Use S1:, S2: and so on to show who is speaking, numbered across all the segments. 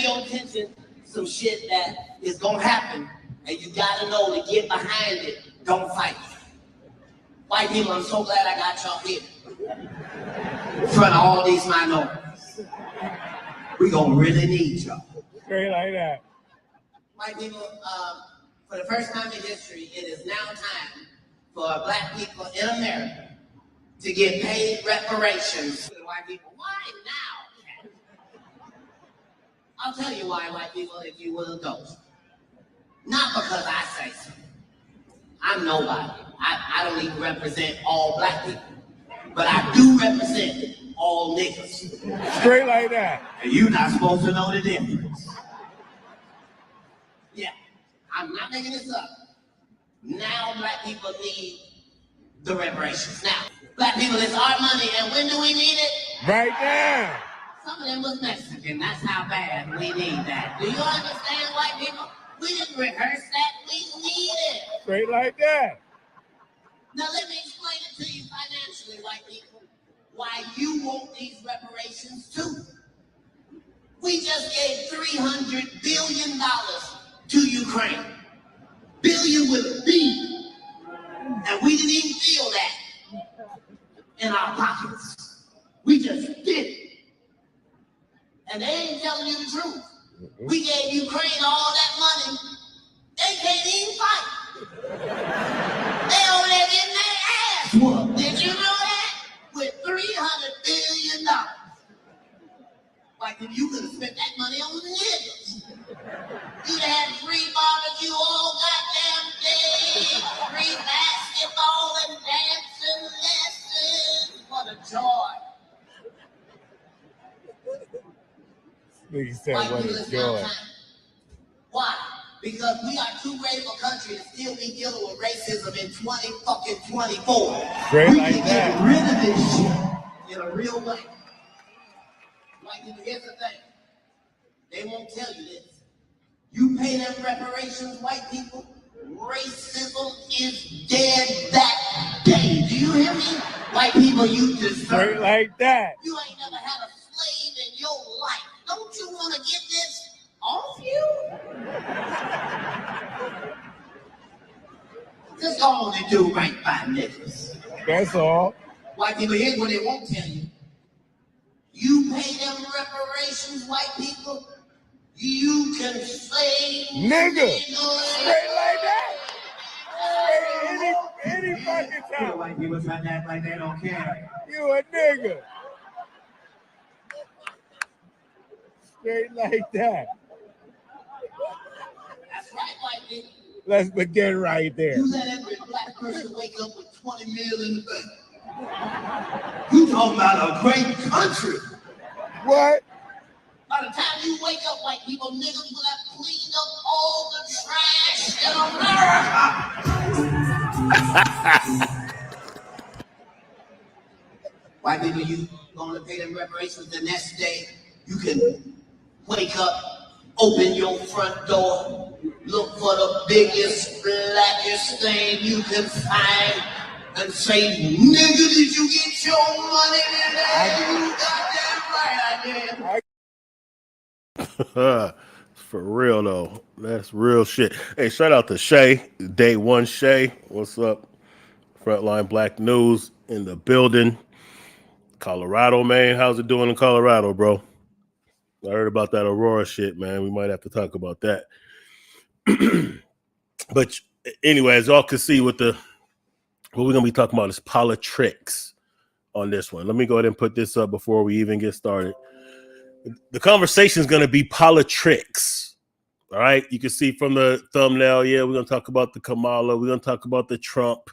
S1: your attention some shit that is gonna happen, and you gotta know to get behind it. Don't fight. White people, I'm so glad I got y'all here in front of all these minorities. We gonna really need y'all.
S2: Straight like that.
S1: White people, for the first time in history, it is now time for black people in America to get paid reparations. White people, why now? I'll tell you why, white people, if you will indulge. Not because I say so. I'm nobody. I don't even represent all black people. But I do represent all niggas.
S2: Straight like that.
S1: And you're not supposed to know the difference. Yeah, I'm not making this up. Now black people need the reparations. Now, black people, it's our money, and when do we need it?
S2: Right now.
S1: Some of them was Mexican. That's how bad we need that. Do you understand, white people? We didn't rehearse that. We need it.
S2: Straight like that.
S1: Now let me explain it to you financially, white people, why you want these reparations too. We just gave $300 billion to Ukraine. Billion with a B. And we didn't even feel that in our pockets. We just did it. And they ain't telling you the truth. We gave Ukraine all that money. They can't even fight. They over there getting their ass whooped. Did you know that? With $300 billion. Like if you could have spent that money on the niggas. You'd have free barbecue all goddamn day, free basketball and dancing lessons. What a joy.
S2: Nigga said what a joy.
S1: Why? Because we are too great of a country to still be dealing with racism in 2024.
S2: Straight
S1: we
S2: like
S1: can
S2: that.
S1: get rid of this shit in a real way. Like, here's the thing. They won't tell you this. You pay them reparations, white people, racism is dead that day. Do you hear me? White people, you deserve.
S2: Straight like that.
S1: You ain't never had a slave in your life. Don't you want to get this off you? Just go on and do right by niggas.
S2: That's all.
S1: White people, here's what they won't tell you. You pay them reparations, white people, you can say
S2: nigga. Straight like that. Any fucking time.
S1: White people try to act like they don't care.
S2: You a nigga. Straight like that.
S1: That's right, white people.
S2: Let's begin right there.
S1: You let every black person wake up with 20 mil in the bank. You talking about a great country.
S2: What?
S1: By the time you wake up, white people, niggas will have cleaned up all the trash in America. White people, you gonna pay them reparations the next day. You can wake up, open your front door, look for the biggest, blackest thing you can find, and say, nigga, did you get your money today? You got that right, I did.
S3: For real, though. That's real shit. Hey, shout out to Shay, Day One Shay. What's up? Frontline Black News in the building. Colorado, man. How's it doing in Colorado, bro? I heard about that Aurora shit, man. We might have to talk about that. But anyway, as y'all can see, what we're going to be talking about is Politricks on this one. Let me go ahead and put this up before we even get started. The conversation is going to be Politricks. All right. You can see from the thumbnail. Yeah, we're going to talk about the Kamala. We're going to talk about the Trump.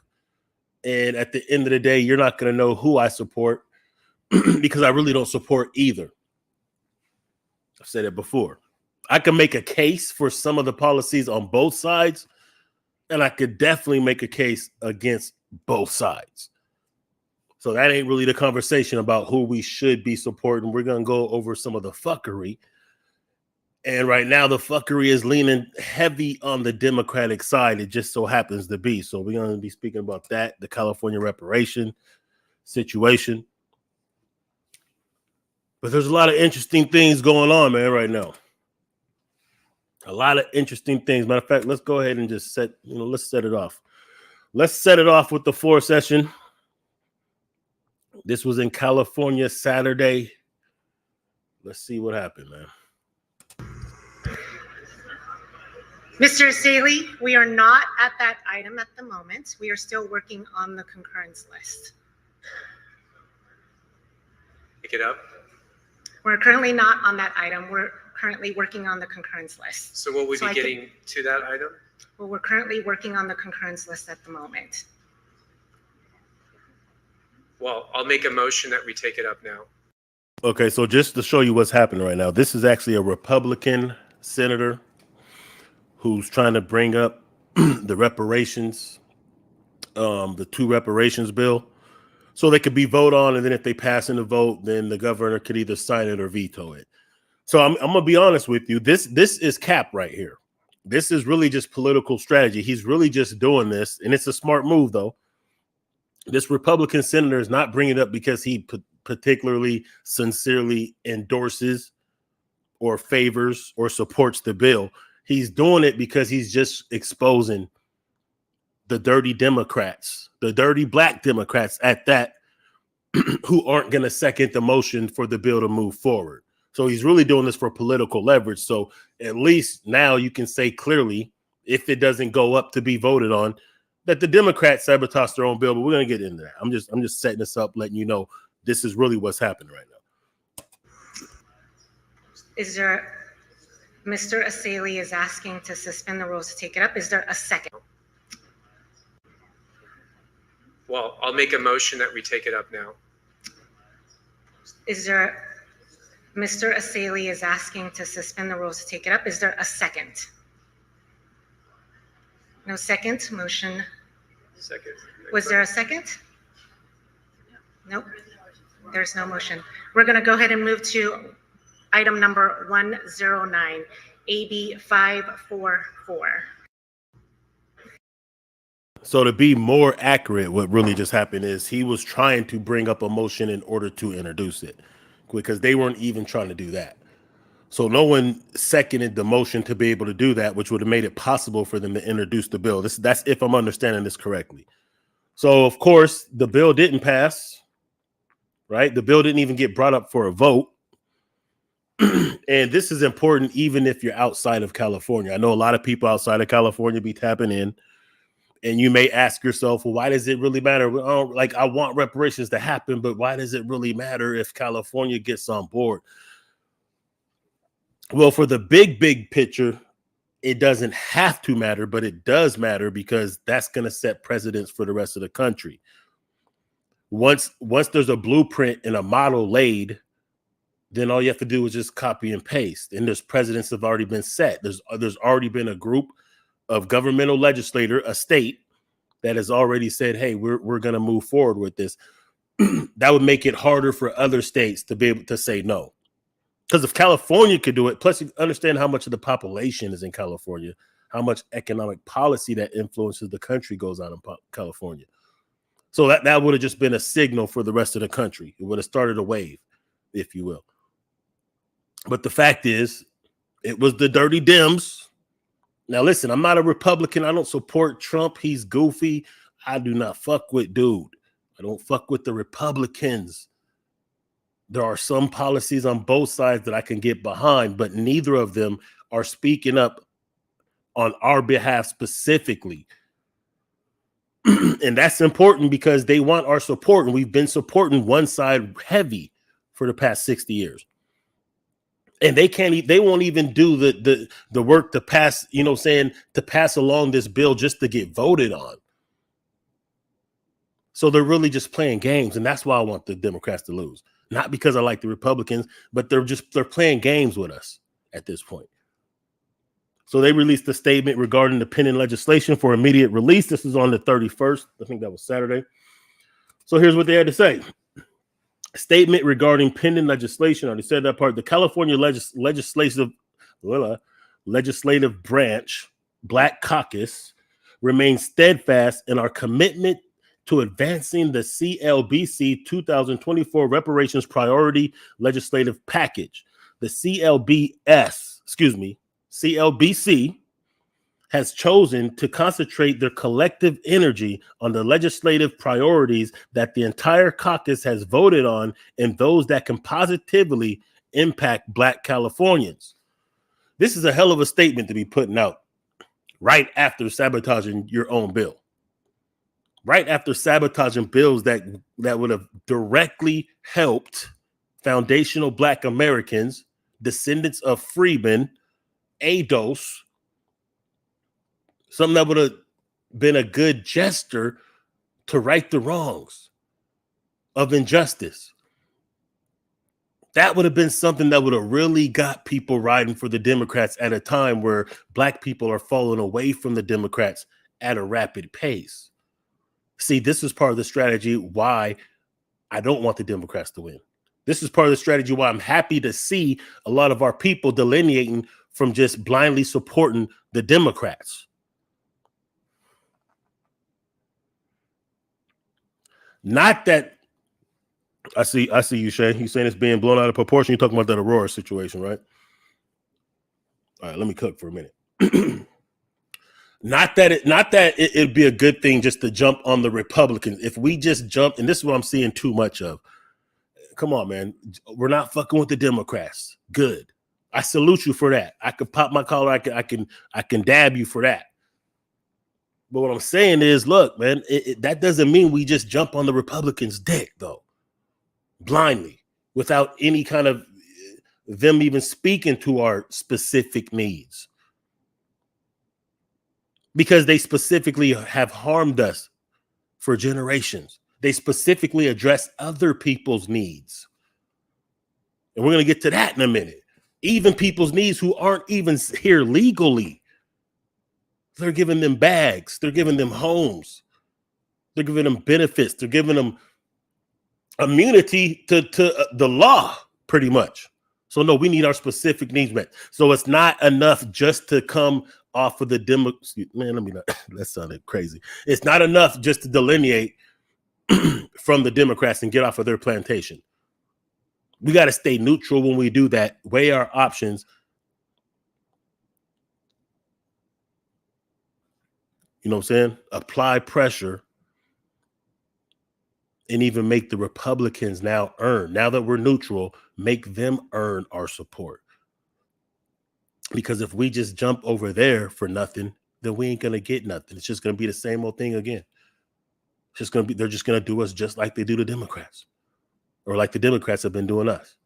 S3: And at the end of the day, you're not going to know who I support because I really don't support either. I've said it before. I can make a case for some of the policies on both sides, and I could definitely make a case against both sides. So that ain't really the conversation about who we should be supporting. We're going to go over some of the fuckery. And right now, the fuckery is leaning heavy on the Democratic side. It just so happens to be. So we're going to be speaking about that, the California reparation situation. But there's a lot of interesting things going on, man, right now. A lot of interesting things. Matter of fact, let's go ahead and just let's set it off. Let's set it off with the 4 session. This was in California Saturday. Let's see what happened, man.
S4: Mr. Saley, we are not at that item at the moment. We are still working on the concurrence list.
S5: Pick it up.
S4: We're currently not on that item. We're currently working on the concurrence list.
S5: So will we be getting to that item?
S4: Well, we're currently working on the concurrence list at the moment.
S5: Well, I'll make a motion that we take it up now.
S3: Okay, so just to show you what's happening right now, this is actually a Republican senator who's trying to bring up the reparations, the 2 reparations bill, so they could be voted on, and then if they pass in the vote, then the governor could either sign it or veto it. So I'm gonna be honest with you. This is cap right here. This is really just political strategy. He's really just doing this, and it's a smart move, though. This Republican senator is not bringing it up because he particularly sincerely endorses or favors or supports the bill. He's doing it because he's just exposing the dirty Democrats, the dirty black Democrats at that, who aren't going to second the motion for the bill to move forward. So he's really doing this for political leverage. So at least now you can say clearly, if it doesn't go up to be voted on, that the Democrats sabotage their own bill. But we're going to get into that. I'm just setting this up, letting you know this is really what's happening right now.
S4: Is there, Mr. Asali is asking to suspend the rules to take it up. Is there a second?
S5: Well, I'll make a motion that we take it up now.
S4: Is there, Mr. Asali is asking to suspend the rules to take it up. Is there a second? No second motion.
S5: Second.
S4: Was there a second? Nope. There's no motion. We're going to go ahead and move to item number 109, AB 544.
S3: So to be more accurate, what really just happened is he was trying to bring up a motion in order to introduce it, because they weren't even trying to do that. So no one seconded the motion to be able to do that, which would have made it possible for them to introduce the bill. That's if I'm understanding this correctly. So, of course, the bill didn't pass, right? The bill didn't even get brought up for a vote. And this is important even if you're outside of California. I know a lot of people outside of California be tapping in. And you may ask yourself, well, why does it really matter? Like, I want reparations to happen, but why does it really matter if California gets on board? Well, for the big picture, it doesn't have to matter, but it does matter because that's going to set precedents for the rest of the country. Once there's a blueprint and a model laid, then all you have to do is just copy and paste. And those precedents have already been set. There's already been a group of governmental legislator, a state, that has already said, hey, we're going to move forward with this. That would make it harder for other states to be able to say no. Because if California could do it, plus you understand how much of the population is in California, how much economic policy that influences the country goes on in California. So that would have just been a signal for the rest of the country. It would have started a wave, if you will. But the fact is, it was the dirty Dems. Now, listen, I'm not a Republican. I don't support Trump. He's goofy. I do not fuck with dude. I don't fuck with the Republicans. There are some policies on both sides that I can get behind, but neither of them are speaking up on our behalf specifically. And that's important because they want our support. And we've been supporting one side heavy for the past 60 years. And they won't even do the work to pass, to pass along this bill just to get voted on. So they're really just playing games. And that's why I want the Democrats to lose. Not because I like the Republicans, but they're playing games with us at this point. So they released a statement regarding the pending legislation for immediate release. This is on the 31st. I think that was Saturday. So here's what they had to say. Statement regarding pending legislation. I already said that part. The California legislative branch, Black Caucus, remains steadfast in our commitment to advancing the CLBC 2024 Reparations Priority Legislative Package. The CLBS, CLBC, has chosen to concentrate their collective energy on the legislative priorities that the entire caucus has voted on and those that can positively impact Black Californians. This is a hell of a statement to be putting out right after sabotaging your own bill. Right after sabotaging bills that would have directly helped foundational Black Americans, descendants of freedmen, ADOS, something that would have been a good gesture to right the wrongs of injustice. That would have been something that would have really got people riding for the Democrats at a time where Black people are falling away from the Democrats at a rapid pace. See, this is part of the strategy why I don't want the Democrats to win. This is part of the strategy why I'm happy to see a lot of our people delineating from just blindly supporting the Democrats. Not that I see you, Shay. You're saying it's being blown out of proportion. You're talking about that Aurora situation, right? All right, let me cook for a minute. Not that it'd be a good thing just to jump on the Republicans. If we just jump, and this is what I'm seeing too much of. Come on, man. We're not fucking with the Democrats. Good. I salute you for that. I could pop my collar. I can dab you for that. But what I'm saying is, look, man, that doesn't mean we just jump on the Republicans' dick, though, blindly, without any kind of them even speaking to our specific needs. Because they specifically have harmed us for generations. They specifically address other people's needs. And we're going to get to that in a minute. Even people's needs who aren't even here legally. They're giving them bags. They're giving them homes. They're giving them benefits. They're giving them immunity to the law, pretty much. So, no, we need our specific needs met. So it's not enough just to come off of the man, let me not, that sounded crazy. It's not enough just to delineate from the Democrats and get off of their plantation. We got to stay neutral when we do that, weigh our options. You know what I'm saying? Apply pressure and even make the Republicans now that we're neutral, make them earn our support. Because if we just jump over there for nothing, then we ain't going to get nothing. It's just going to be the same old thing again. They're just going to do us just like they do the Democrats, or like the Democrats have been doing us.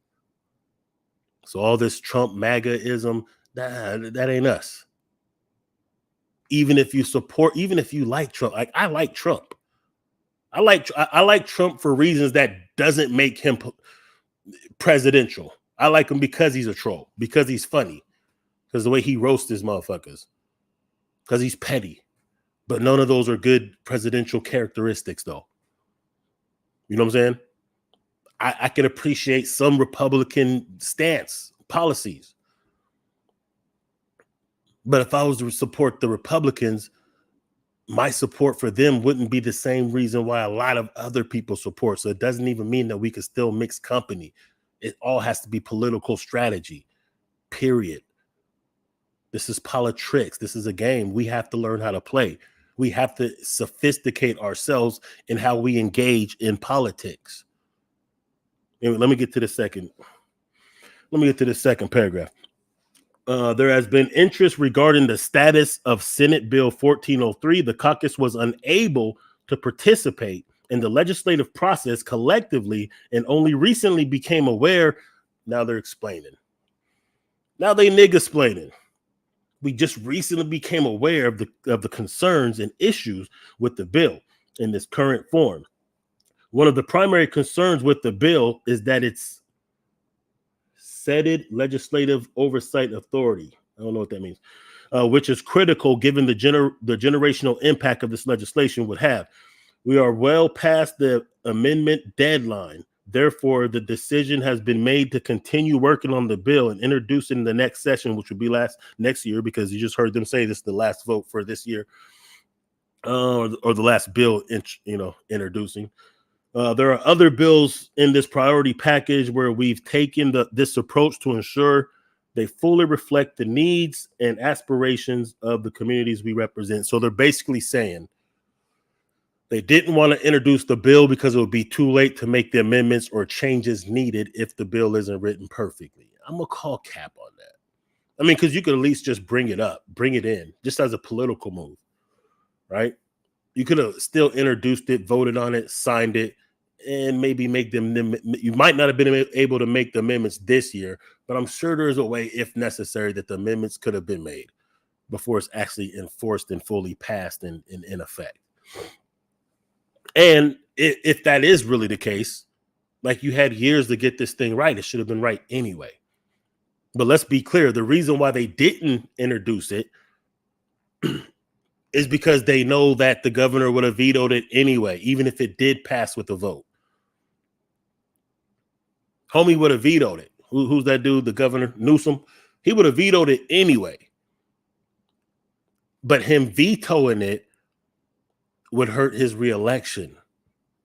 S3: So all this Trump MAGA-ism, that ain't us. Even if you like Trump, like I like Trump. I like Trump for reasons that doesn't make him presidential. I like him because he's a troll, because he's funny, because the way he roasts his motherfuckers, because he's petty. But none of those are good presidential characteristics, though. You know what I'm saying? I can appreciate some Republican stance, policies. But if I was to support the Republicans, my support for them wouldn't be the same reason why a lot of other people support. So it doesn't even mean that we can still mix company. It all has to be political strategy, period. This is Politricks. This is a game we have to learn how to play. We have to sophisticate ourselves in how we engage in politics. Anyway, let me get to the second paragraph. There has been interest regarding the status of Senate Bill 1403. The caucus was unable to participate in the legislative process collectively and only recently became aware. Now they're explaining. Now they nigga-splaining. We just recently became aware of the concerns and issues with the bill in this current form. One of the primary concerns with the bill is that it's ceded legislative oversight authority. I don't know what that means, which is critical given the generational impact of this legislation would have. We are well past the amendment deadline. Therefore, the decision has been made to continue working on the bill and introduce it in the next session, which will be next year, because you just heard them say this is the last vote for this year, or the last bill, introducing. There are other bills in this priority package where we've taken this approach to ensure They fully reflect the needs and aspirations of the communities we represent. So they're basically saying they didn't want to introduce the bill because it would be too late to make the amendments or changes needed if the bill isn't written perfectly. I'm going to call cap on that. I mean, because you could at least just bring it up, bring it in, just as a political move, right? You could have still introduced it, voted on it, signed it, and maybe make them. You might not have been able to make the amendments this year, but I'm sure there's a way, if necessary, that the amendments could have been made before it's actually enforced and fully passed and in effect. And if that is really the case, like, you had years to get this thing right, it should have been right anyway. But let's be clear, the reason why they didn't introduce it is because they know that the governor would have vetoed it anyway, even if it did pass with a vote. Homie would have vetoed it. Who's that dude? The governor, Newsom? He would have vetoed it anyway. But him vetoing it would hurt his reelection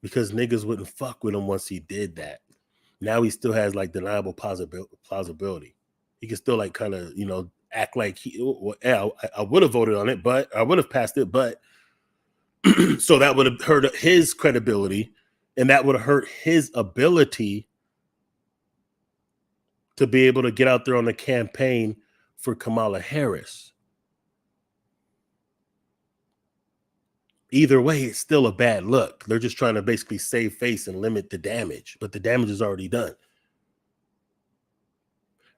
S3: because niggas wouldn't fuck with him once he did that. Now he still has like deniable plausibility. He can still like kind of, act like I would have voted on it, but I would have passed it, but so that would have hurt his credibility, and that would have hurt his ability to be able to get out there on the campaign for Kamala Harris. Either way, it's still a bad look. They're just trying to basically save face and limit the damage, but the damage is already done.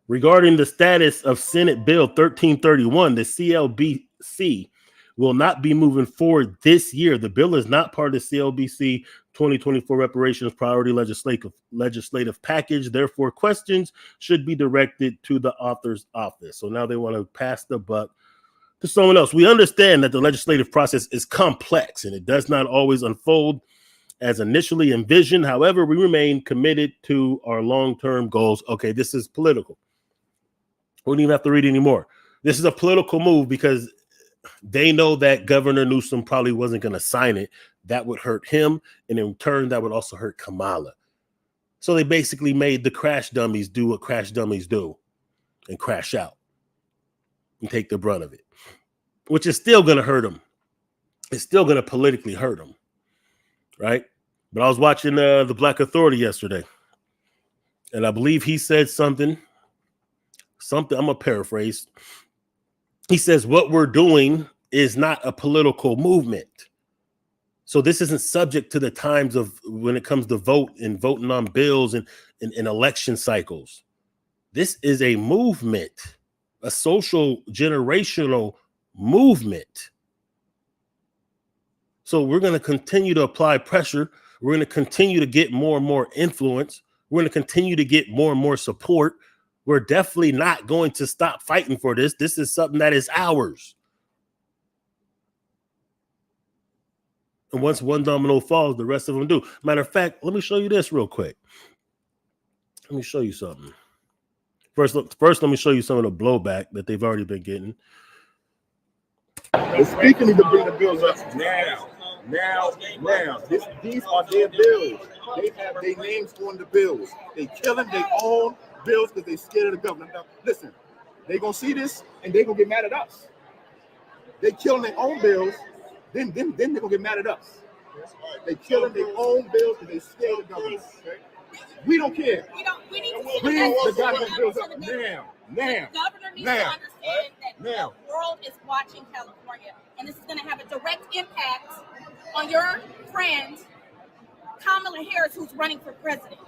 S3: Regarding the status of Senate Bill 1331, the CLBC will not be moving forward this year. The bill is not part of the CLBC 2024 Reparations Priority Legislative Package. Therefore, questions should be directed to the author's office. So now they want to pass the buck to someone else. We understand that the legislative process is complex and it does not always unfold as initially envisioned. However, we remain committed to our long-term goals. Okay, this is political. We don't even have to read anymore. This is a political move because they know that Governor Newsom probably wasn't going to sign it. That would hurt him, and in turn, that would also hurt Kamala. So they basically made the crash dummies do what crash dummies do and crash out and take the brunt of it, which is still going to hurt them. It's still going to politically hurt them, right? But I was watching the Black Authority yesterday, and I believe he said something, I'm going to paraphrase. He says, what we're doing is not a political movement. So this isn't subject to the times of when it comes to voting on bills and election cycles. This is a movement, a social generational movement. So we're going to continue to apply pressure. We're going to continue to get more and more influence. We're going to continue to get more and more support. We're definitely not going to stop fighting for this. This is something that is ours. And once one domino falls, the rest of them do. Matter of fact, let me show you this real quick. Let me show you something. First, let me show you some of the blowback that they've already been getting.
S6: But speaking of to bring the bills up now. These are their bills. They have their names on the bills. They killing their own bills because they scared of the government. Now, listen, they gonna see this and they gonna get mad at us. They killing their own bills, then they gonna get mad at us. They killing their own bills because they scared of the government. We don't care.
S7: We need to
S6: Bring the goddamn bills up now.
S7: The governor needs to understand that the world is watching California, and this is going to have a direct impact on your friend Kamala Harris, who's running for president.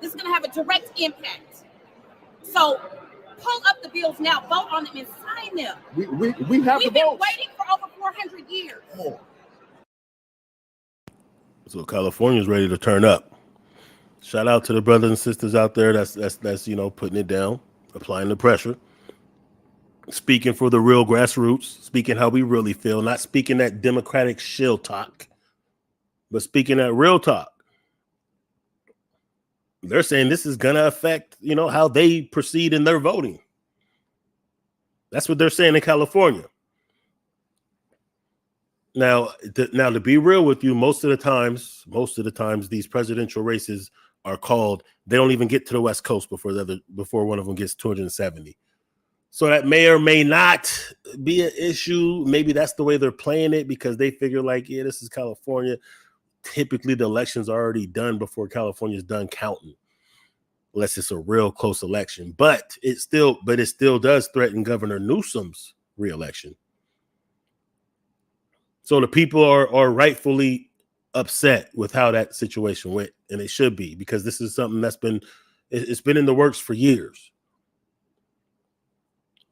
S7: This is going to have a direct impact. So pull up the bills now, vote on them, and sign them.
S6: We have
S7: We've
S6: the
S7: been
S6: votes.
S7: waiting for over 400 years.
S3: So California's ready to turn up. Shout out to the brothers and sisters out there that's putting it down, applying the pressure, speaking for the real grassroots, speaking how we really feel, not speaking that Democratic shill talk, but speaking that real talk. They're saying this is going to affect, how they proceed in their voting. That's what they're saying in California. Now, to be real with you, most of the times, these presidential races are called. They don't even get to the West Coast before one of them gets 270. So that may or may not be an issue. Maybe that's the way they're playing it because they figure like, yeah, this is California. Typically the election's already done before California's done counting, unless it's a real close election. But it still does threaten Governor Newsom's reelection. So the people are rightfully upset with how that situation went, and it should be, because this is something that's been in the works for years.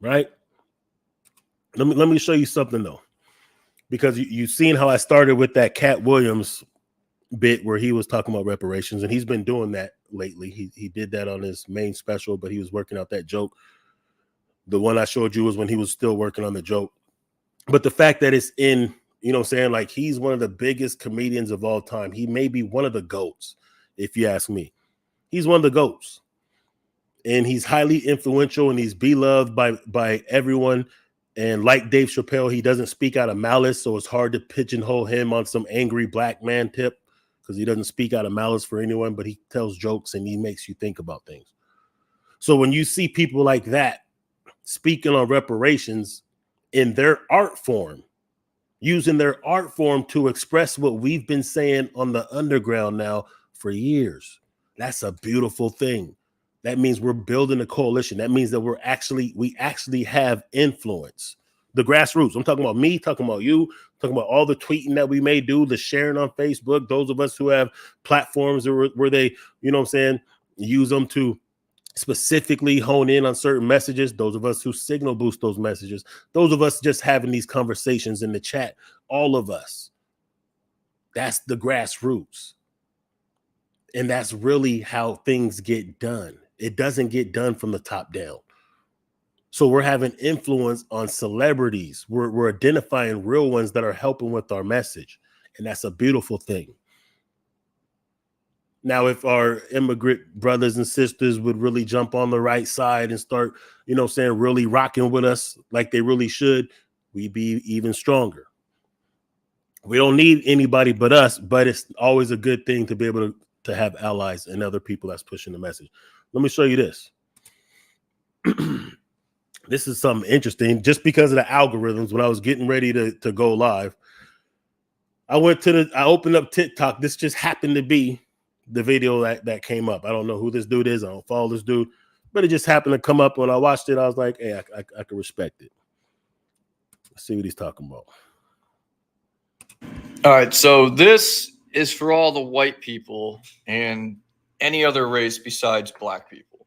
S3: Right? Let me show you something though, because you've seen how I started with that Cat Williams bit where he was talking about reparations, and he's been doing that lately. He did that on his main special, but he was working out that joke. The one I showed you was when he was still working on the joke. But the fact that it's in, you know what I'm saying, like he's one of the biggest comedians of all time. He may be one of the GOATs, if you ask me. He's one of the GOATs. And he's highly influential and he's beloved by everyone. And like Dave Chappelle, he doesn't speak out of malice, so it's hard to pigeonhole him on some angry black man tip because he doesn't speak out of malice for anyone, but he tells jokes and he makes you think about things. So when you see people like that speaking on reparations in their art form, using their art form to express what we've been saying on the underground now for years, that's a beautiful thing. That means we're building a coalition. That means that we actually have influence. The grassroots. I'm talking about me, talking about you, talking about all the tweeting that we may do, the sharing on Facebook, those of us who have platforms where they, you know what I'm saying, use them to specifically hone in on certain messages, those of us who signal boost those messages, those of us just having these conversations in the chat, all of us. That's the grassroots. And that's really how things get done. It doesn't get done from the top down. So we're having influence on celebrities. We're identifying real ones that are helping with our message. And that's a beautiful thing. Now, if our immigrant brothers and sisters would really jump on the right side and start, you know what I'm saying, really rocking with us like they really should, we'd be even stronger. We don't need anybody but us, but it's always a good thing to be able to have allies and other people that's pushing the message. Let me show you this. This is something interesting. Just because of the algorithms, when I was getting ready to go live, I opened up TikTok. This just happened to be the video that came up. I don't know who this dude is. I don't follow this dude, but it just happened to come up. When I watched it, I was like, hey, I can respect it. Let's see what he's talking about.
S8: All right, so this is for all the white people and any other race besides black people.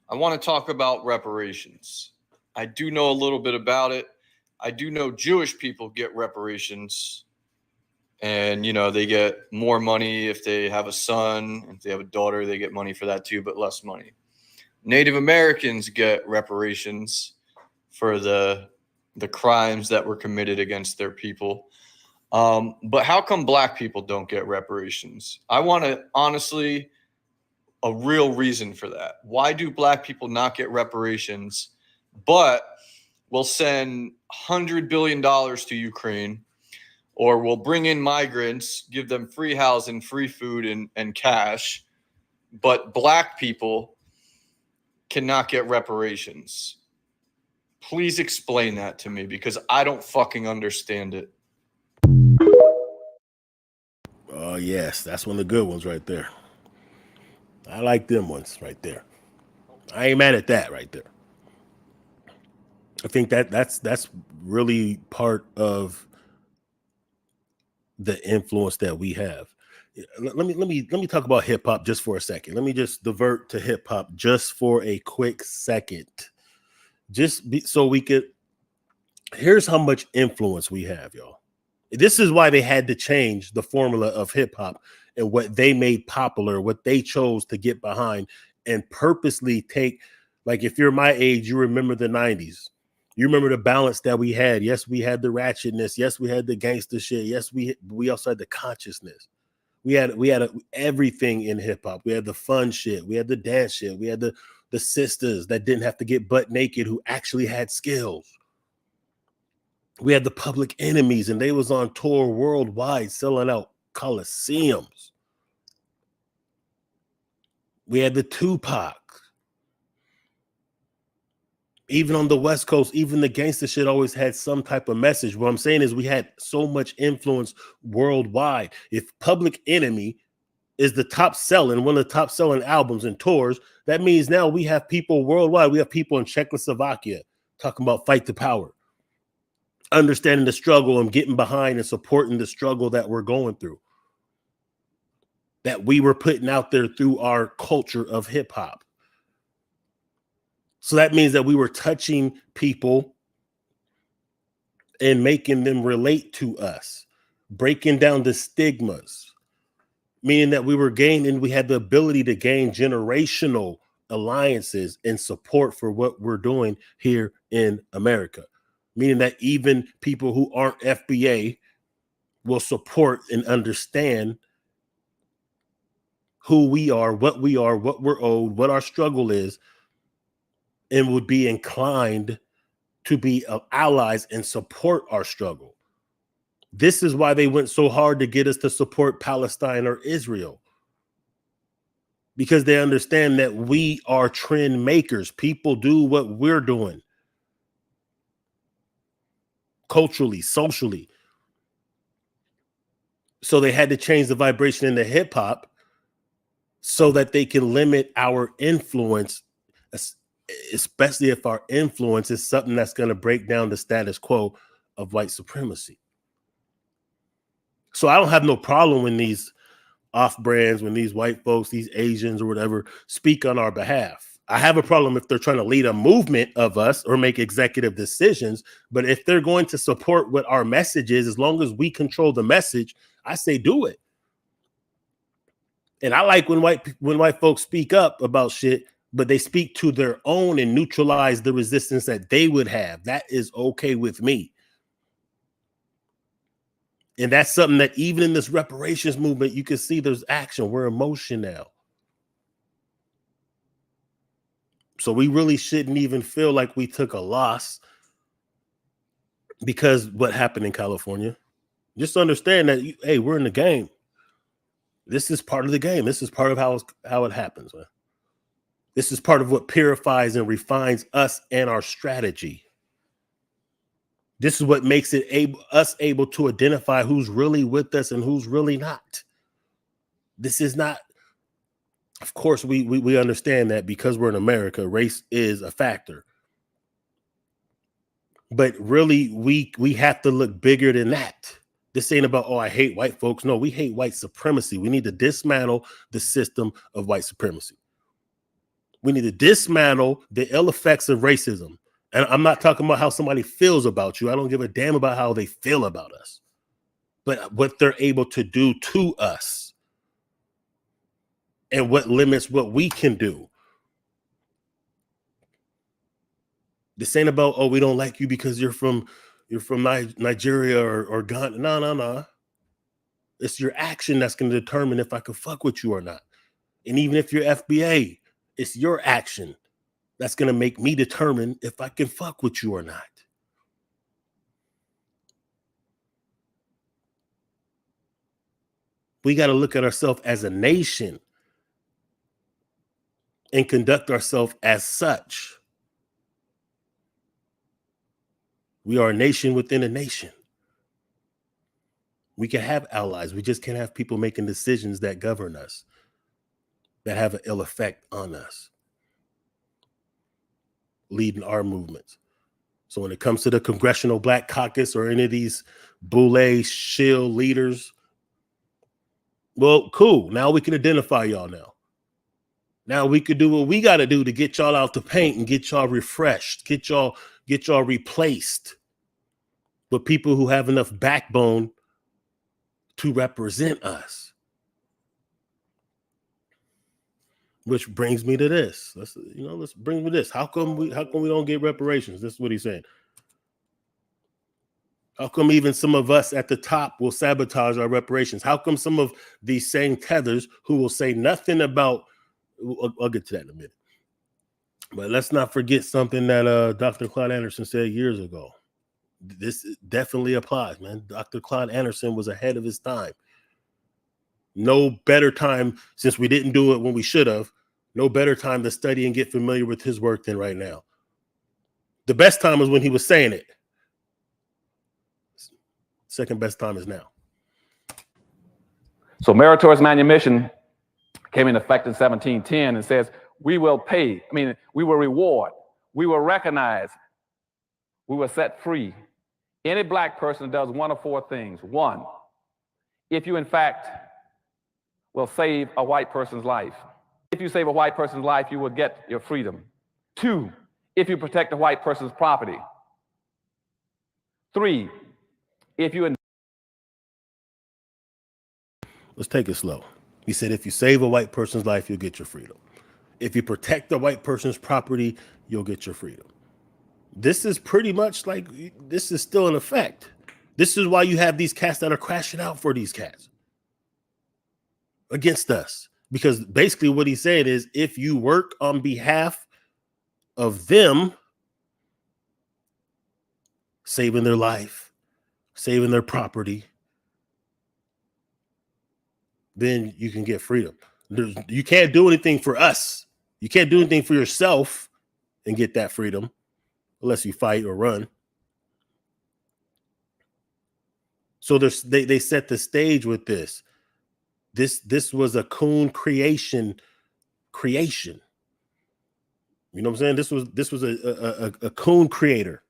S8: I want to talk about reparations. I do know a little bit about it. I do know Jewish people get reparations, and, you know, they get more money if they have a son. If they have a daughter, they get money for that too, but less money. Native Americans get reparations for the crimes that were committed against their people. But how come black people don't get reparations? I want to honestly, a real reason for that. Why do black people not get reparations, but we'll send $100 billion to Ukraine, or we'll bring in migrants, give them free housing, free food, and cash, but black people cannot get reparations? Please explain that to me, because I don't fucking understand it.
S3: Oh, yes, that's one of the good ones right there. I like them ones right there. I ain't mad at that right there. I think that's really part of the influence that we have. Let me talk about hip hop just for a second. Let me just divert to hip hop just for a quick second. So we could. Here's how much influence we have, y'all. This is why they had to change the formula of hip hop and what they made popular, what they chose to get behind, and purposely take. Like, if you're my age, you remember the 90s. You remember the balance that we had. Yes, we had the ratchetness. Yes, we had the gangster shit. Yes, we also had the consciousness. We had everything in hip hop. We had the fun shit. We had the dance shit. We had the sisters that didn't have to get butt naked, who actually had skills. We had the Public Enemies, and they was on tour worldwide selling out coliseums. We had the Tupac. Even on the West Coast, even the gangster shit always had some type of message. What I'm saying is we had so much influence worldwide. If Public Enemy is the top selling, one of the top selling albums and tours, that means now we have people worldwide. We have people in Czechoslovakia talking about fight to power, understanding the struggle and getting behind and supporting the struggle that we're going through, that we were putting out there through our culture of hip hop. So that means that we were touching people and making them relate to us, breaking down the stigmas, meaning that we were gaining, we had the ability to gain generational alliances and support for what we're doing here in America, meaning that even people who aren't FBA will support and understand who we are, what we're owed, what our struggle is, and would be inclined to be allies and support our struggle. This is why they went so hard to get us to support Palestine or Israel, because they understand that we are trend makers. People do what we're doing culturally, socially. So they had to change the vibration into hip hop so that they can limit our influence, especially if our influence is something that's going to break down the status quo of white supremacy. So I don't have no problem when these off brands, when these white folks, these Asians or whatever, speak on our behalf. I have a problem if they're trying to lead a movement of us or make executive decisions. But if they're going to support what our message is, as long as we control the message, I say do it. And I like when white folks speak up about shit, but they speak to their own and neutralize the resistance that they would have. That is okay with me. And that's something that even in this reparations movement, you can see there's action. We're in motion now. So we really shouldn't even feel like we took a loss because what happened in California. Just understand that, hey, we're in the game. This is part of the game. This is part of how it happens, man. This is part of what purifies and refines us and our strategy. This is what makes it us able to identify who's really with us and who's really not. This is not, of course, we understand that because we're in America, race is a factor. But really, we have to look bigger than that. This ain't about, oh, I hate white folks. No, we hate white supremacy. We need to dismantle the system of white supremacy. We need to dismantle the ill effects of racism. And I'm not talking about how somebody feels about you. I don't give a damn about how they feel about us, but what they're able to do to us and what limits what we can do. This ain't about, oh, we don't like you because you're from Nigeria or Ghana. No. It's your action that's going to determine if I can fuck with you or not. And even if you're FBA, it's your action that's going to make me determine if I can fuck with you or not. We got to look at ourselves as a nation and conduct ourselves as such. We are a nation within a nation. We can have allies. We just can't have people making decisions that govern us, that have an ill effect on us, leading our movements. So when it comes to the Congressional Black Caucus or any of these boule shill leaders, well, cool. Now we can identify y'all now. Now we could do what we got to do to get y'all out the paint and get y'all refreshed, get y'all replaced with people who have enough backbone to represent us. Which brings me to this. Let's bring me this. How come we don't get reparations? This is what he's saying. How come even some of us at the top will sabotage our reparations? How come some of these same tethers who will say nothing about, I'll get to that in a minute. But let's not forget something that Dr. Claude Anderson said years ago. This definitely applies, man. Dr. Claude Anderson was ahead of his time. No better time, since we didn't do it when we should have, no better time to study and get familiar with his work than right now. The best time is when he was saying it. Second best time is now.
S9: So meritorious manumission came into effect in 1710 and says, we will pay, we will reward, we will recognize, we will set free any black person that does one of four things. One, if you in fact will save a white person's life. If you save a white person's life, you will get your freedom. Two, if you protect a white person's property. Three, if you...
S3: Let's take it slow. He said, if you save a white person's life, you'll get your freedom. If you protect the white person's property, you'll get your freedom. This is pretty much like, this is still in effect. This is why you have these cats that are crashing out for these cats against us. Because basically what he said is, if you work on behalf of them, saving their life, saving their property, then you can get freedom. You can't do anything for us. You can't do anything for yourself and get that freedom unless you fight or run. So they set the stage with this. This was a coon creation. You know what I'm saying? This was a coon creator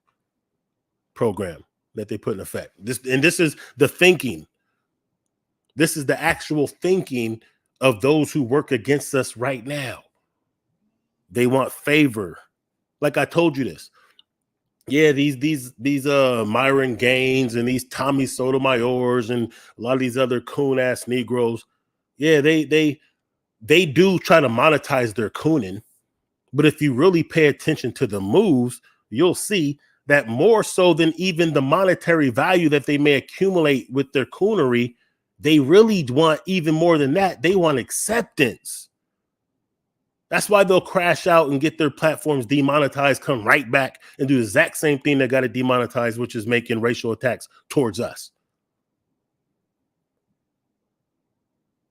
S3: program that they put in effect. This is the thinking. This is the actual thinking of those who work against us right now. They want favor. Like I told you this. Yeah, these Myron Gaines and these Tommy Sotomayors and a lot of these other coon ass Negroes. Yeah, they do try to monetize their cooning. But if you really pay attention to the moves, you'll see that more so than even the monetary value that they may accumulate with their coonery, they really want even more than that. They want acceptance. That's why they'll crash out and get their platforms demonetized, come right back and do the exact same thing that got it demonetized, which is making racial attacks towards us.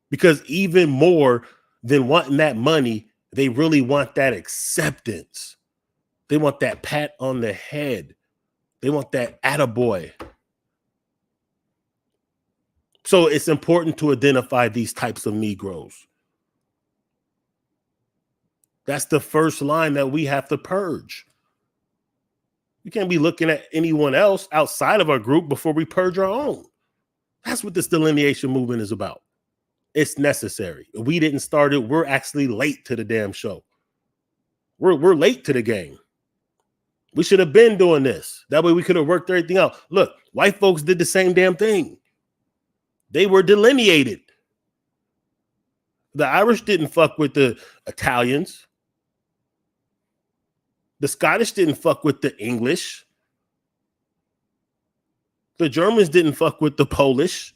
S3: Because even more than wanting that money, they really want that acceptance. They want that pat on the head. They want that attaboy. So it's important to identify these types of Negroes. That's the first line that we have to purge. We can't be looking at anyone else outside of our group before we purge our own. That's what this delineation movement is about. It's necessary. We didn't start it. We're actually late to the damn show. We're late to the game. We should have been doing this. That way we could have worked everything out. Look, white folks did the same damn thing. They were delineated. The Irish didn't fuck with the Italians. The Scottish didn't fuck with the English. The Germans didn't fuck with the Polish.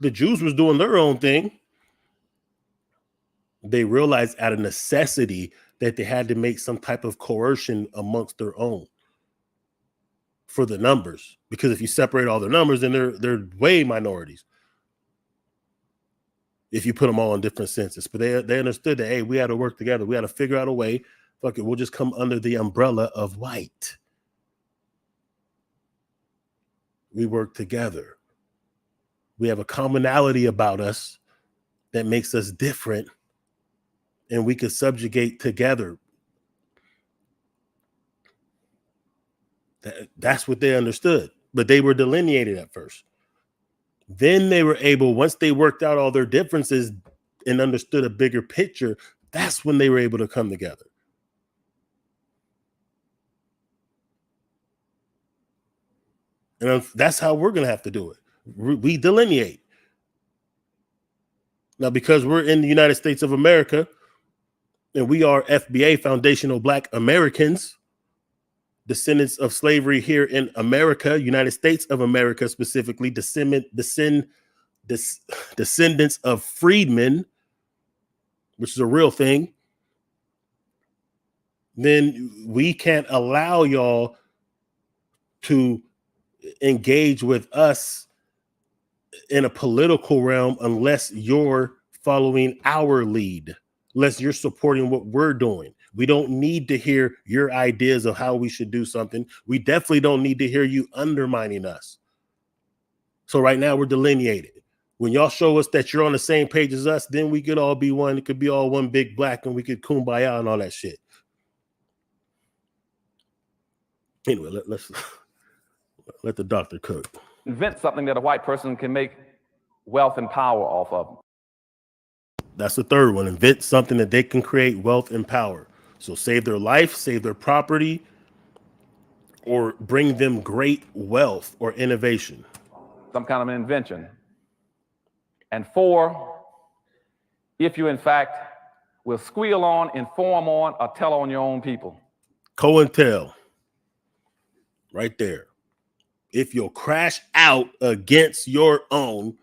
S3: The Jews was doing their own thing. They realized out of necessity that they had to make some type of coercion amongst their own for the numbers. Because if you separate all their numbers, then they're way minorities. If you put them all in different census. But they understood that, hey, we had to work together. We had to figure out a way. Fuck it, we'll just come under the umbrella of white. We work together. We have a commonality about us that makes us different, and we could subjugate together. That's what they understood, but they were delineated at first. Then they were able, once they worked out all their differences and understood a bigger picture, that's when they were able to come together. And that's how we're going to have to do it. We delineate. Now, because we're in the United States of America, and we are FBA, Foundational Black Americans, descendants of slavery here in America, United States of America specifically, descendants of freedmen, which is a real thing, then we can't allow y'all to engage with us in a political realm unless you're following our lead, unless you're supporting what we're doing. We don't need to hear your ideas of how we should do something. We definitely don't need to hear you undermining us. So right now we're delineated. When y'all show us that you're on the same page as us, then we could all be one. It could be all one big black and we could kumbaya and all that shit. Anyway, let's let the doctor cook.
S9: Invent something that a white person can make wealth and power off of.
S3: That's the third one. Invent something that they can create wealth and power. So save their life, save their property, or bring them great wealth or innovation.
S9: Some kind of an invention. And 4, if you in fact will squeal on, inform on, or tell on your own people.
S3: COINTEL. Right there. If you'll crash out against your own,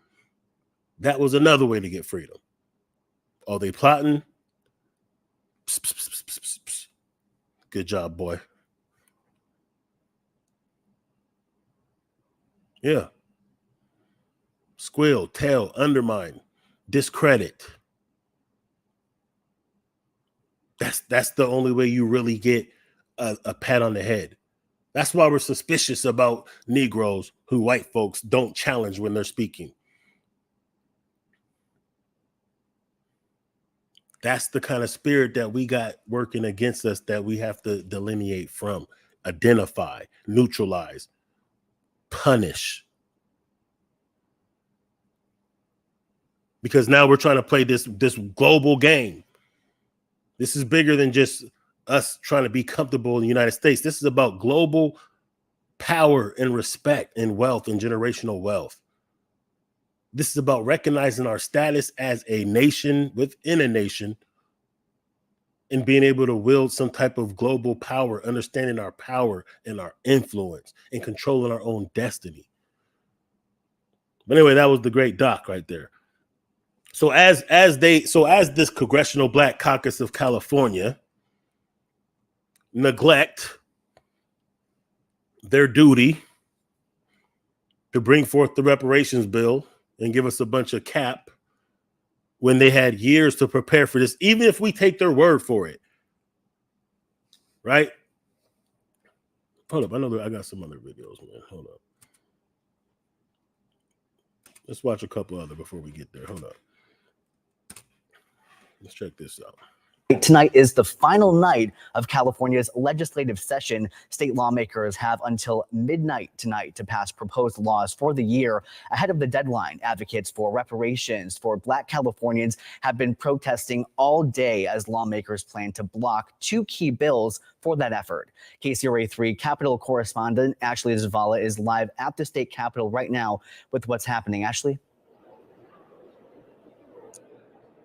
S3: that was another way to get freedom. Are they plotting? Psst, psst, psst, psst, psst, psst. Good job, boy. Yeah. Squeal, tell, undermine, discredit. That's the only way you really get a pat on the head. That's why we're suspicious about Negroes who white folks don't challenge when they're speaking. That's the kind of spirit that we got working against us that we have to delineate from, identify, neutralize, punish. Because now we're trying to play this global game. This is bigger than just us trying to be comfortable in the United States. This is about global power and respect and wealth and generational wealth. This is about recognizing our status as a nation within a nation and being able to wield some type of global power, understanding our power and our influence and controlling our own destiny. But anyway, that was the great doc right there. So as this Congressional Black Caucus of California neglect their duty to bring forth the reparations bill and give us a bunch of cap when they had years to prepare for this, even if we take their word for it, right? Hold up, I know I got some other videos, man. Hold up. Let's watch a couple other before we get there. Hold up. Let's check this out.
S10: Tonight is the final night of California's legislative session. State lawmakers have until midnight tonight to pass proposed laws for the year. Ahead of the deadline, advocates for reparations for Black Californians have been protesting all day as lawmakers plan to block 2 key bills for that effort. KCRA 3 Capitol correspondent Ashley Zavala is live at the state capitol right now with what's happening. Ashley?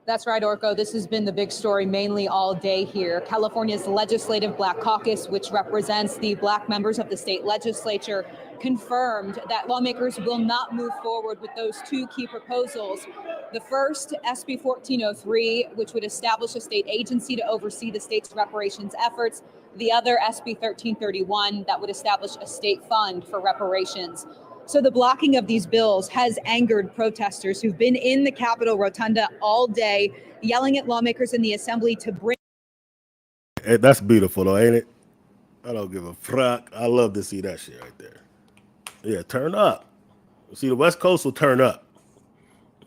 S11: That's right, Orko. This has been the big story mainly all day here. California's Legislative Black Caucus, which represents the Black members of the state legislature, confirmed that lawmakers will not move forward with those 2 key proposals. The first, SB 1403, which would establish a state agency to oversee the state's reparations efforts. The other, SB 1331, that would establish a state fund for reparations. So the blocking of these bills has angered protesters who've been in the Capitol Rotunda all day, yelling at lawmakers in the assembly to bring.
S3: Hey, that's beautiful, though, ain't it? I don't give a fuck. I love to see that shit right there. Yeah, turn up. See, the West Coast will turn up.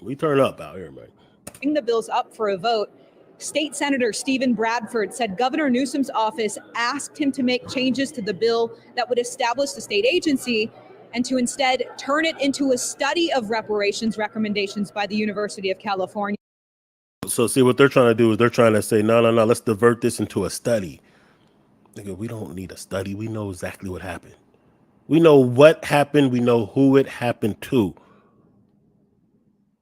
S3: We turn up out here, man.
S11: Bring the bills up for a vote. State Senator Stephen Bradford said Governor Newsom's office asked him to make changes to the bill that would establish the state agency and to instead turn it into a study of reparations recommendations by the University of California.
S3: So see, what they're trying to do is they're trying to say, no, let's divert this into a study. Nigga, we don't need a study. We know exactly what happened. We know what happened. We know who it happened to.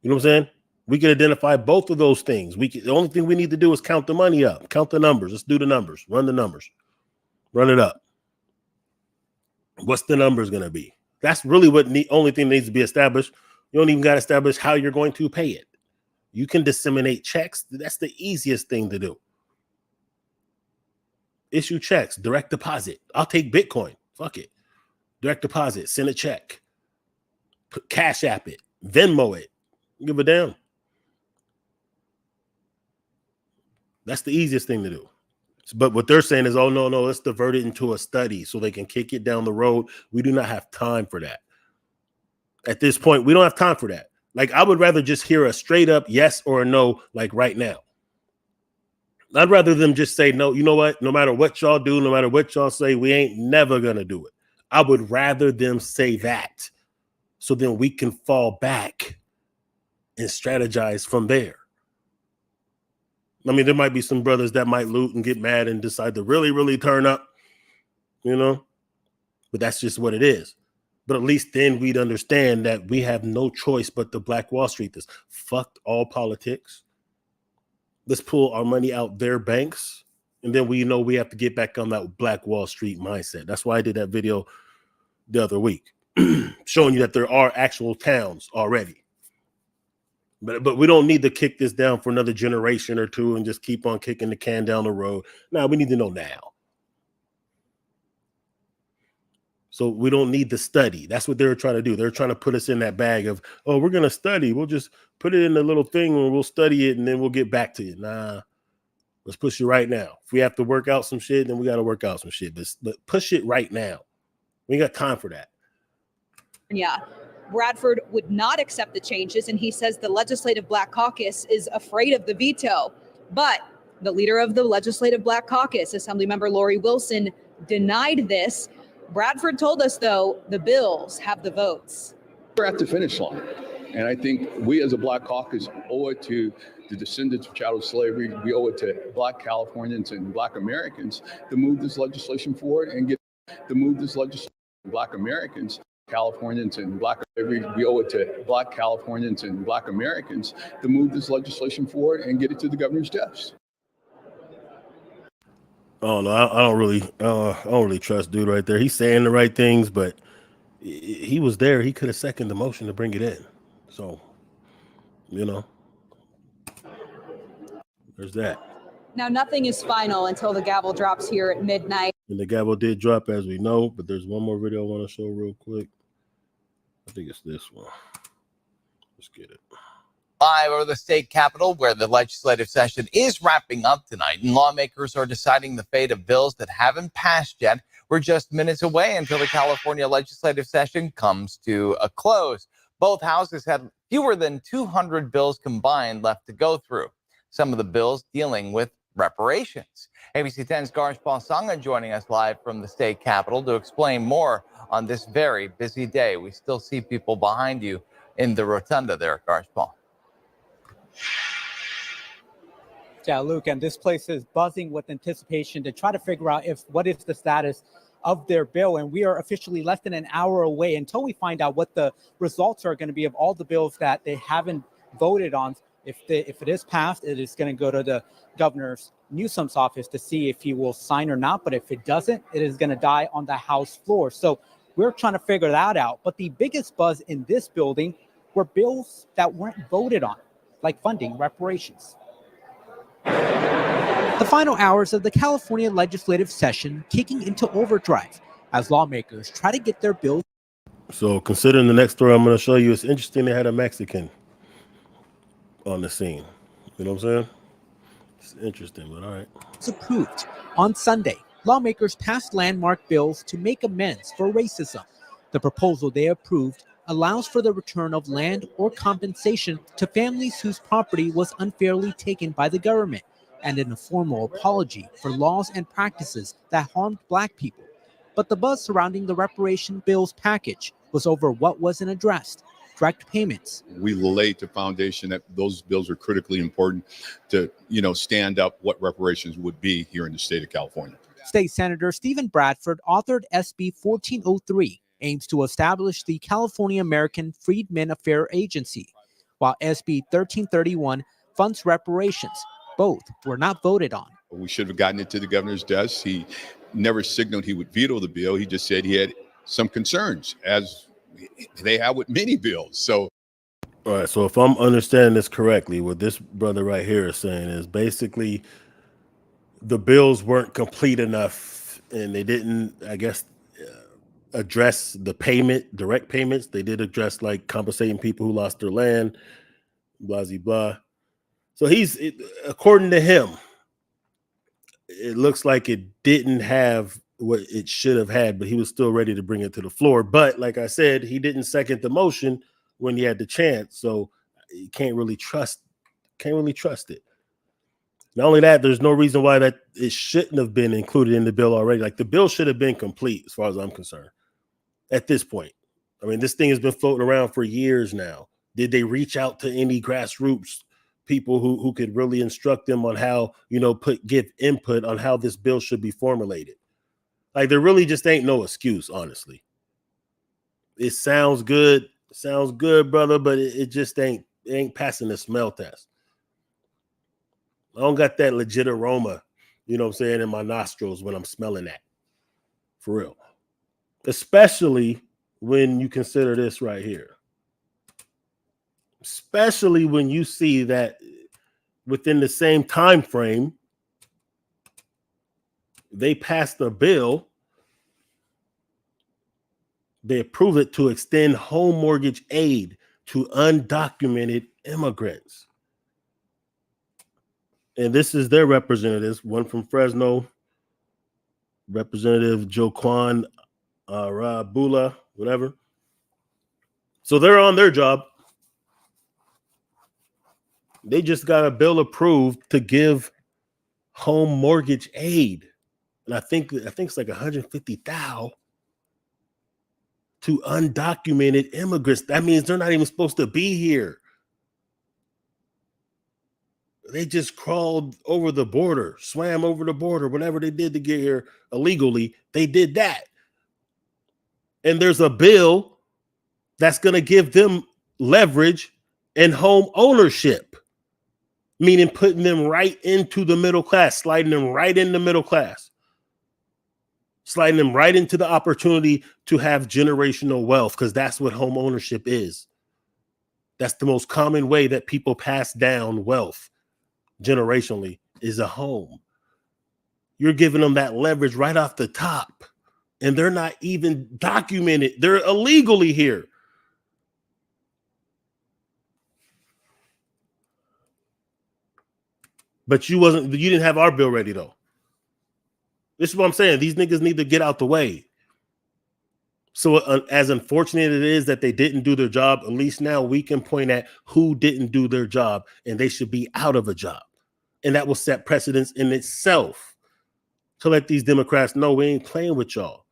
S3: You know what I'm saying? We can identify both of those things. The only thing we need to do is count the money up, count the numbers. Let's do the numbers, run the numbers, run it up. What's the numbers going to be? That's really what the only thing that needs to be established. You don't even got to establish how you're going to pay it. You can disseminate checks. That's the easiest thing to do. Issue checks, direct deposit. I'll take Bitcoin. Fuck it. Direct deposit, send a check. Cash App it, Venmo it. Give a damn. That's the easiest thing to do. But what they're saying is, oh, no, let's divert it into a study so they can kick it down the road. We do not have time for that. At this point, we don't have time for that. Like, I would rather just hear a straight up yes or a no, like right now. I'd rather them just say, no, you know what? No matter what y'all do, no matter what y'all say, we ain't never going to do it. I would rather them say that so then we can fall back and strategize from there. I mean, there might be some brothers that might loot and get mad and decide to really, really turn up, you know, but that's just what it is. But at least then we'd understand that we have no choice but to Black Wall Street this. Fuck all politics. Let's pull our money out their banks. And then we know we have to get back on that Black Wall Street mindset. That's why I did that video the other week, showing you that there are actual towns already. But we don't need to kick this down for another generation or two and just keep on kicking the can down the road. No, we need to know now. So we don't need the study. That's what they're trying to do. They're trying to put us in that bag of, oh, we're going to study. We'll just put it in a little thing and we'll study it and then we'll get back to you. Nah, let's push it right now. If we have to work out some shit, then we got to work out some shit. But push it right now. We ain't got time for that.
S11: Yeah. Bradford would not accept the changes, and he says the Legislative Black Caucus is afraid of the veto. But the leader of the Legislative Black Caucus, Assemblymember Lori Wilson, denied this. Bradford told us, though, the bills have the votes.
S12: We're at the finish line. And I think we as a Black Caucus owe it to the descendants of chattel slavery. We owe it to Black Californians and Black Americans to move this legislation forward and Black Americans, Californians and Black slavery. We owe it to Black Californians and Black Americans to move this legislation forward and get it to the governor's desk.
S3: Oh no, I don't really trust dude right there. He's saying the right things, but he was there. He could have seconded the motion to bring it in. So, you know, there's that.
S11: Now, nothing is final until the gavel drops here at midnight.
S3: And the gavel did drop, as we know, but there's one more video I want to show real quick. I think it's this one. Let's get it.
S13: Live over the state capitol, where the legislative session is wrapping up tonight, and lawmakers are deciding the fate of bills that haven't passed yet. We're just minutes away until the California legislative session comes to a close. Both houses had fewer than 200 bills combined left to go through. Some of the bills dealing with reparations. ABC 10's Garsh Sangha joining us live from the state capitol to explain more on this very busy day. We still see people behind you in the rotunda there, Garsh Paul.
S14: Yeah, Luke, and this place is buzzing with anticipation to try to figure out what is the status of their bill. And we are officially less than an hour away until we find out what the results are going to be of all the bills that they haven't voted on. If it is passed, it is going to go to the governor's Newsom's office to see if he will sign or not. But if it doesn't, it is going to die on the House floor. So we're trying to figure that out. But the biggest buzz in this building were bills that weren't voted on, like funding reparations. The final hours of the California legislative session kicking into overdrive as lawmakers try to get their bills.
S3: So considering the next story I'm going to show you, it's interesting they had a Mexican on the scene. You know what I'm saying? It's interesting, but all right.
S14: Approved. On Sunday, lawmakers passed landmark bills to make amends for racism. The proposal they approved allows for the return of land or compensation to families whose property was unfairly taken by the government, and an informal apology for laws and practices that harmed Black people. But the buzz surrounding the reparation bills package was over what wasn't addressed: direct payments.
S15: We laid the foundation that those bills are critically important to, stand up what reparations would be here in the state of California.
S14: State Senator Stephen Bradford authored SB 1403, aims to establish the California American Freedmen Affairs Agency, while SB 1331 funds reparations. Both were not voted on.
S15: We should have gotten it to the governor's desk. He never signaled he would veto the bill. He just said he had some concerns, as they have with many bills. So,
S3: all right. So if I'm understanding this correctly, what this brother right here is saying is basically the bills weren't complete enough, and they didn't, I guess, address the direct payments. They did address like compensating people who lost their land, blah, blah, blah. So according to him, it looks like it didn't have what it should have had, but he was still ready to bring it to the floor. But like I said, he didn't second the motion when he had the chance, so you can't really trust it. Not only that, there's no reason why that it shouldn't have been included in the bill already. Like the bill should have been complete as far as I'm concerned at this point. I mean, this thing has been floating around for years now. Did they reach out to any grassroots people who could really instruct them on how, give input on how this bill should be formulated? Like there really just ain't no excuse, honestly. It sounds good, brother, but it just ain't passing the smell test. I don't got that legit aroma, in my nostrils when I'm smelling that. For real. Especially when you consider this right here. Especially when you see that within the same time frame, they passed a bill. They approved it to extend home mortgage aid to undocumented immigrants. And this is their representatives, one from Fresno, Representative Joaquin Rabula, whatever. So they're on their job. They just got a bill approved to give home mortgage aid. And I think it's like $150,000 to undocumented immigrants. That means they're not even supposed to be here. They just crawled over the border, swam over the border, whatever they did to get here illegally, they did that. And there's a bill that's going to give them leverage and home ownership, meaning putting them right into the middle class, sliding them right in the middle class, sliding them right into the opportunity to have generational wealth, because that's what home ownership is. That's the most common way that people pass down wealth generationally, is a home. You're giving them that leverage right off the top, and they're not even documented. They're illegally here. But you didn't have our bill ready though. This is what I'm saying. These niggas need to get out the way. So as unfortunate it is that they didn't do their job, at least now we can point at who didn't do their job, and they should be out of a job. And that will set precedence in itself to let these Democrats know we ain't playing with y'all.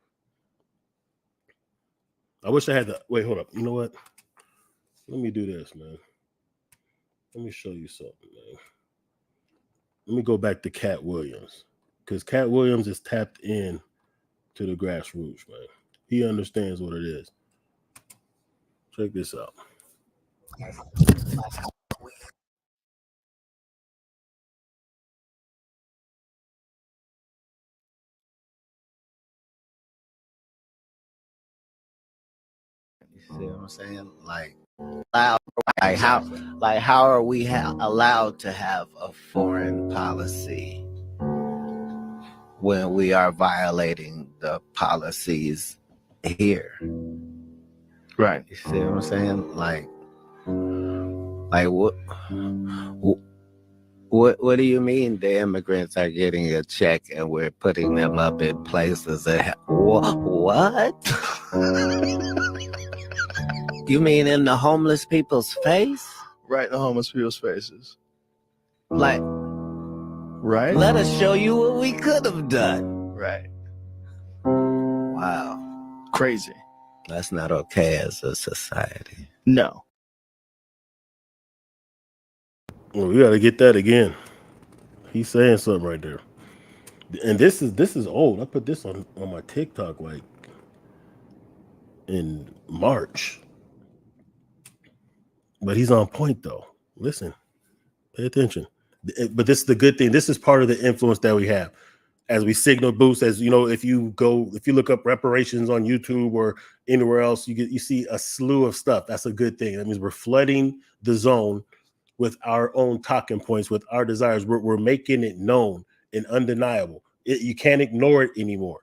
S3: I wish I had the, wait, hold up. You know what? Let me do this, man. Let me show you something, man. Let me go back to Cat Williams, because Cat Williams is tapped in to the grassroots, man. He understands what it is. Check this out.
S16: You see what I'm saying? How are we allowed to have a foreign policy when we are violating the policies here?
S17: Right.
S16: You see what I'm saying? What do you mean the immigrants are getting a check and we're putting them up in places that what? You mean in the homeless people's face?
S17: Right, the homeless people's faces.
S16: Right. Let us show you what we could have done.
S17: Right.
S16: Wow.
S17: Crazy.
S16: That's not okay as a society.
S17: No.
S3: Well, we got to get that again. He's saying something right there. And this is old. I put this on my TikTok like in March. But he's on point though. Listen, pay attention. But this is the good thing. This is part of the influence that we have as we signal boost. As you know, if you look up reparations on YouTube or anywhere else, you see a slew of stuff. That's a good thing. That means we're flooding the zone with our own talking points, with our desires. We're making it known and undeniable. You can't ignore it anymore.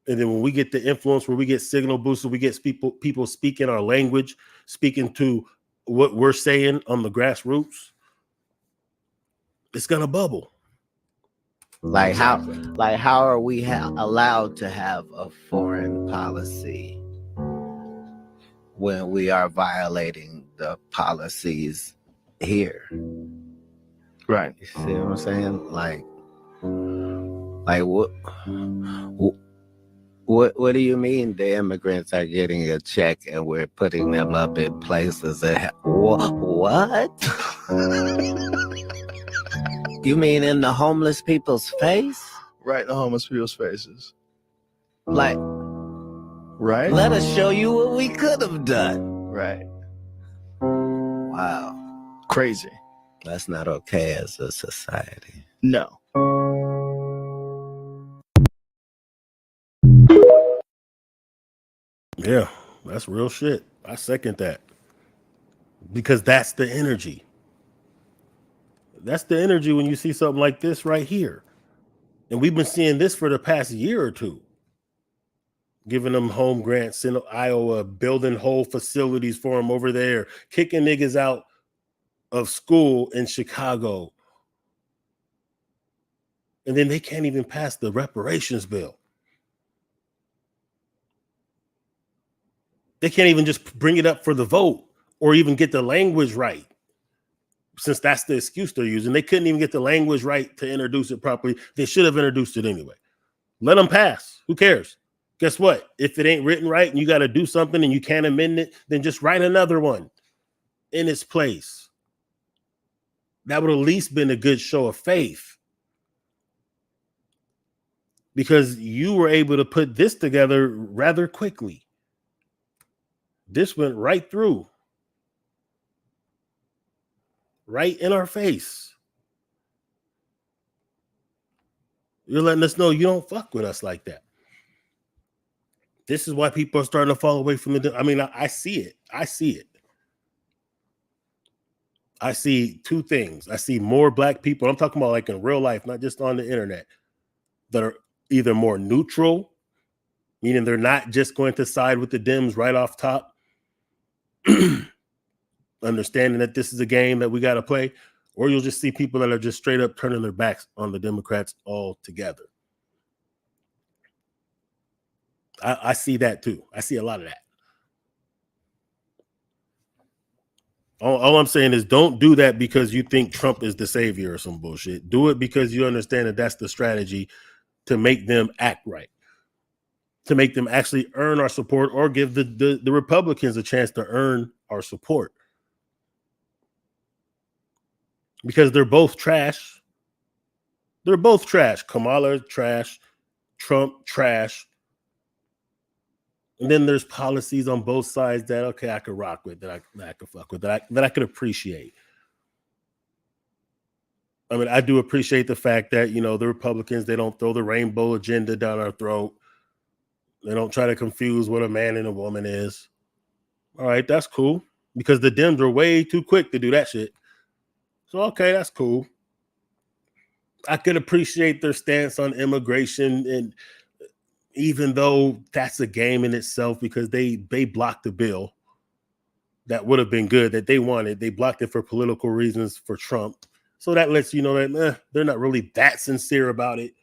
S3: And then when we get the influence, where we get signal boosters, we get people speaking our language, speaking to what we're saying on the grassroots, it's gonna bubble.
S16: Like how are we allowed to have a foreign policy when we are violating the policies here?
S17: Right.
S16: You see what I'm saying? Like what do you mean the immigrants are getting a check and we're putting them up in places that what? You mean in the homeless people's face?
S17: Right in the homeless people's faces.
S16: Like,
S17: right?
S16: Let us show you what we could have done.
S17: Right.
S16: Wow.
S17: Crazy.
S16: That's not okay as a society.
S17: No.
S3: Yeah, that's real shit. I second that. Because that's the energy. That's the energy when you see something like this right here. And we've been seeing this for the past year or two. Giving them home grants in Iowa, building whole facilities for them over there, kicking niggas out of school in Chicago. And then they can't even pass the reparations bill. They can't even just bring it up for the vote or even get the language right. Since that's the excuse they're using, they couldn't even get the language right to introduce it properly. They should have introduced it anyway. Let them pass. Who cares? Guess what? If it ain't written right and you got to do something and you can't amend it, then just write another one in its place. That would at least been a good show of faith. Because you were able to put this together rather quickly. This went right through. Right in our face. You're letting us know you don't fuck with us like that. This is why people are starting to fall away from the. I mean, I see it. I see it. I see two things. I see more black people. I'm talking about like in real life, not just on the internet, that are either more neutral, meaning they're not just going to side with the Dems right off top, understanding that this is a game that we got to play, or you'll just see people that are just straight up turning their backs on the Democrats altogether. I see that too. I see a lot of that. All I'm saying is don't do that because you think Trump is the savior or some bullshit. Do it because you understand that that's the strategy to make them act right, to make them actually earn our support or give the Republicans a chance to earn our support. Because they're both trash. They're both trash. Kamala, trash. Trump, trash. And then there's policies on both sides that, okay, I could rock with, that I could fuck with, that I could appreciate. I mean, I do appreciate the fact that, you know, the Republicans, they don't throw the rainbow agenda down our throat. They don't try to confuse what a man and a woman is. All right, that's cool. Because the Dems are way too quick to do that shit. So, okay, that's cool. I could appreciate their stance on immigration, and even though that's a game in itself, because they blocked the bill that would have been good that they wanted. They blocked it for political reasons for Trump. So that lets you know that they're not really that sincere about it.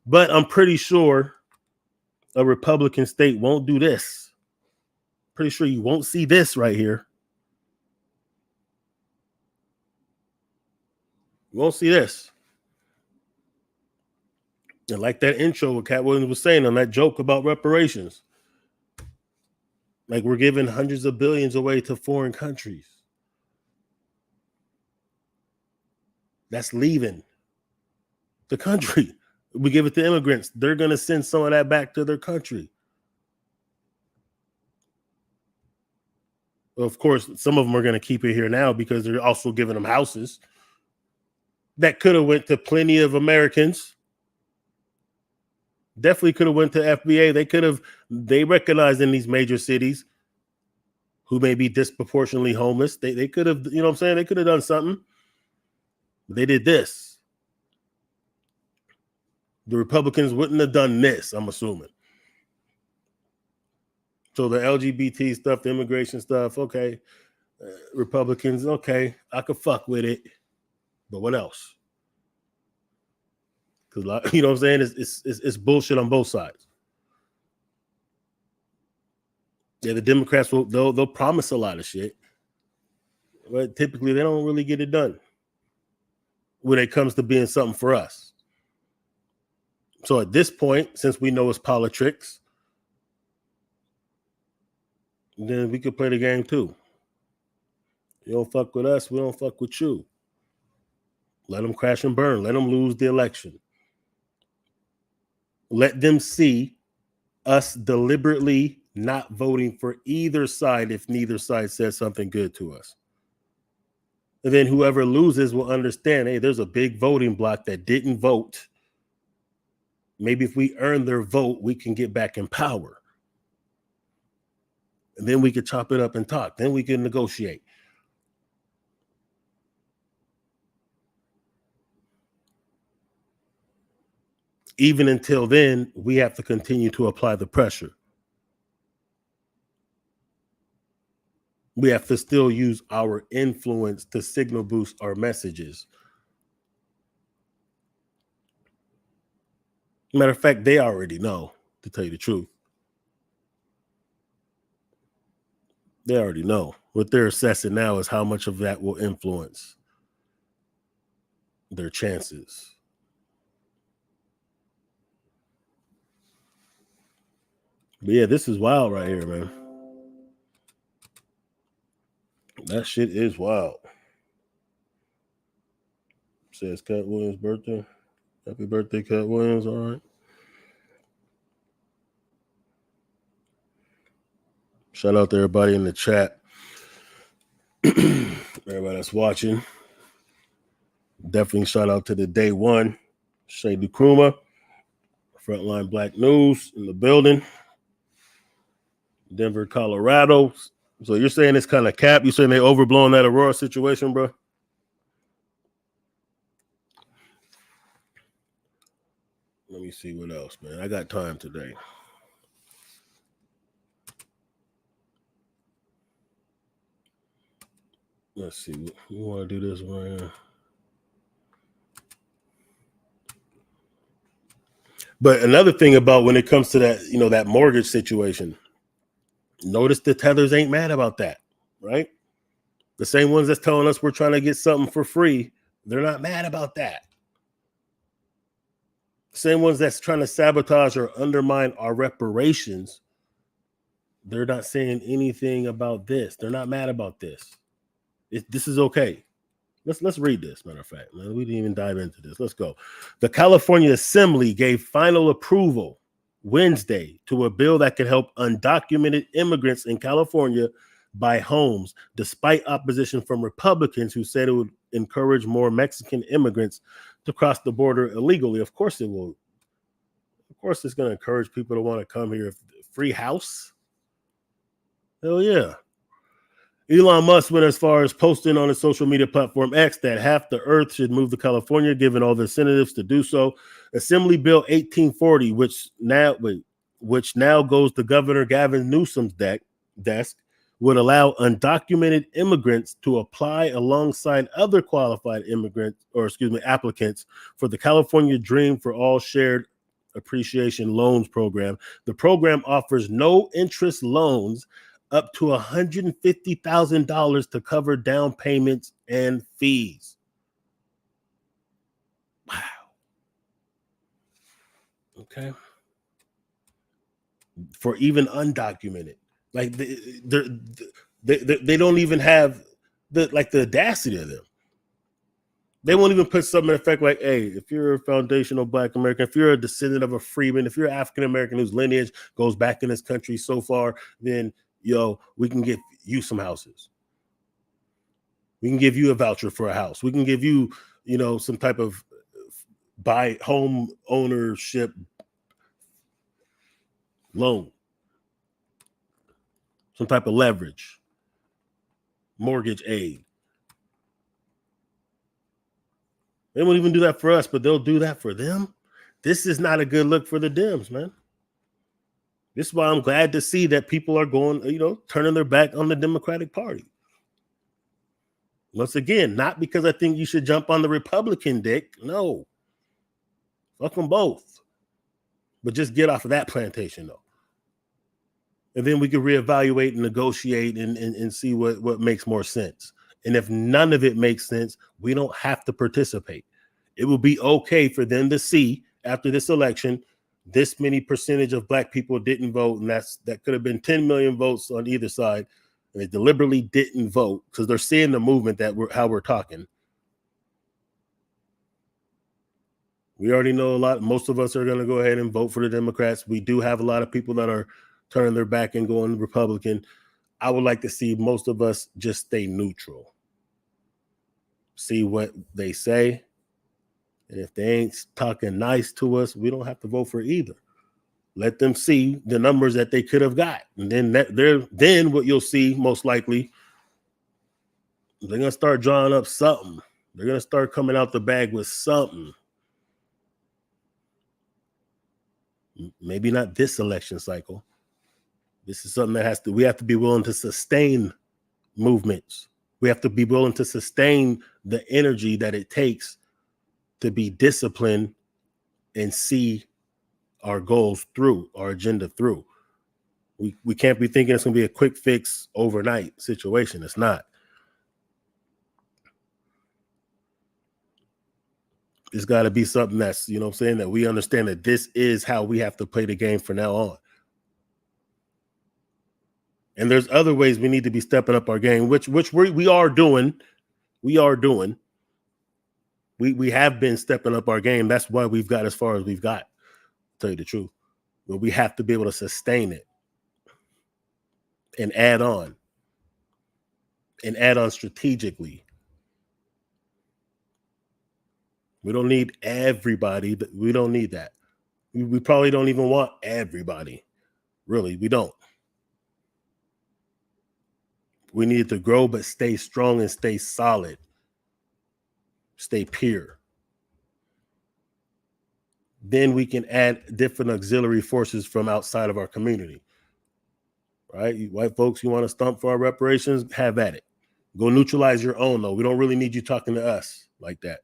S3: But I'm pretty sure a Republican state won't do this. Pretty sure you won't see this right here. You won't see this. And like that intro what Cat Williams was saying on that joke about reparations. Like we're giving hundreds of billions away to foreign countries. That's leaving the country. We give it to immigrants. They're going to send some of that back to their country. Well, of course, some of them are going to keep it here now because they're also giving them houses that could have went to plenty of Americans. Definitely could have went to FBA. They recognize in these major cities who may be disproportionately homeless. They could have, you know what I'm saying? They could have done something. They did this. The Republicans wouldn't have done this, I'm assuming. So the LGBT stuff, the immigration stuff, okay. Republicans, okay, I could fuck with it. But what else? Because you know what I'm saying? It's bullshit on both sides. Yeah, the Democrats they'll promise a lot of shit, but typically they don't really get it done when it comes to being something for us. So at this point, since we know it's Politricks, then we could play the game too. You don't fuck with us, we don't fuck with you. Let them crash and burn. Let them lose the election. Let them see us deliberately not voting for either side if neither side says something good to us. And then whoever loses will understand, hey, there's a big voting block that didn't vote. Maybe if we earn their vote, we can get back in power. And then we could chop it up and talk. Then we can negotiate. Even until then, we have to continue to apply the pressure. We have to still use our influence to signal boost our messages. Matter of fact, they already know, to tell you the truth. They already know. What they're assessing now is how much of that will influence their chances. But yeah, this is wild right here, man. That shit is wild. Says Cat Williams' birthday. Happy birthday, Cat Williams. All right. Shout out to everybody in the chat. Everybody that's watching. Definitely shout out to the day one. Shay Dukruma. Frontline Black News in the building. Denver, Colorado. So you're saying it's kind of cap? You saying they overblown that Aurora situation, bro? Let me see what else, man. I got time today. Let's see. We want to do this one right here. But another thing about when it comes to that, you know, that mortgage situation, notice the tethers ain't mad about that, right? The same ones that's telling us we're trying to get something for free, they're not mad about that. Same ones that's trying to sabotage or undermine our reparations, they're not saying anything about this. They're not mad about this. This is okay. Let's read this, matter of fact. Man, we didn't even dive into this. Let's go. The California Assembly gave final approval Wednesday to a bill that could help undocumented immigrants in California buy homes, despite opposition from Republicans who said it would encourage more Mexican immigrants to cross the border illegally. Of course it will. Of course it's going to encourage people to want to come here. Free house? Hell yeah. Elon Musk went as far as posting on his social media platform X that half the earth should move to California, given all the incentives to do so. Assembly Bill 1840, which now goes to Governor Gavin Newsom's desk, would allow undocumented immigrants to apply alongside other qualified applicants for the California Dream for All Shared Appreciation Loans program. The program offers no interest loans up to $150,000 to cover down payments and fees. Wow. Okay. For even undocumented, like they don't even have the audacity of them. They won't even put something in effect like, hey, if you're a foundational Black American, if you're a descendant of a freeman, if you're African American whose lineage goes back in this country so far, then we can give you some houses. We can give you a voucher for a house. We can give you, some type of buy home ownership loan, some type of leverage, mortgage aid. They won't even do that for us, but they'll do that for them. This is not a good look for the Dems, man. This is why I'm glad to see that people are going, turning their back on the Democratic Party. Once again, not because I think you should jump on the Republican dick. No. Fuck them both. But just get off of that plantation, though. And then we can reevaluate and negotiate and see what makes more sense. And if none of it makes sense, we don't have to participate. It will be okay for them to see after this election, this many percentage of black people didn't vote. And that could have been 10 million votes on either side. And they deliberately didn't vote because they're seeing the movement how we're talking. We already know most of us are going to go ahead and vote for the Democrats. We do have a lot of people that are turning their back and going Republican. I would like to see most of us just stay neutral. See what they say. And if they ain't talking nice to us, we don't have to vote for either. Let them see the numbers that they could have got. And then what you'll see most likely, they're going to start drawing up something. They're going to start coming out the bag with something. Maybe not this election cycle. This is something we have to be willing to sustain movements. We have to be willing to sustain the energy that it takes to be disciplined and see our goals through, our agenda through. We can't be thinking it's going to be a quick fix overnight situation. It's not. It's got to be something that's, that we understand that this is how we have to play the game from now on. And there's other ways we need to be stepping up our game, which we are doing. We are doing. We have been stepping up our game. That's why we've got as far as we've got, to tell you the truth. But we have to be able to sustain it and add on strategically. We don't need everybody. We don't need that. We probably don't even want everybody. Really, we don't. We need to grow, but stay strong and stay solid. Stay pure. Then we can add different auxiliary forces from outside of our community. Right? You white folks, you want to stump for our reparations? Have at it. Go neutralize your own, though. We don't really need you talking to us like that.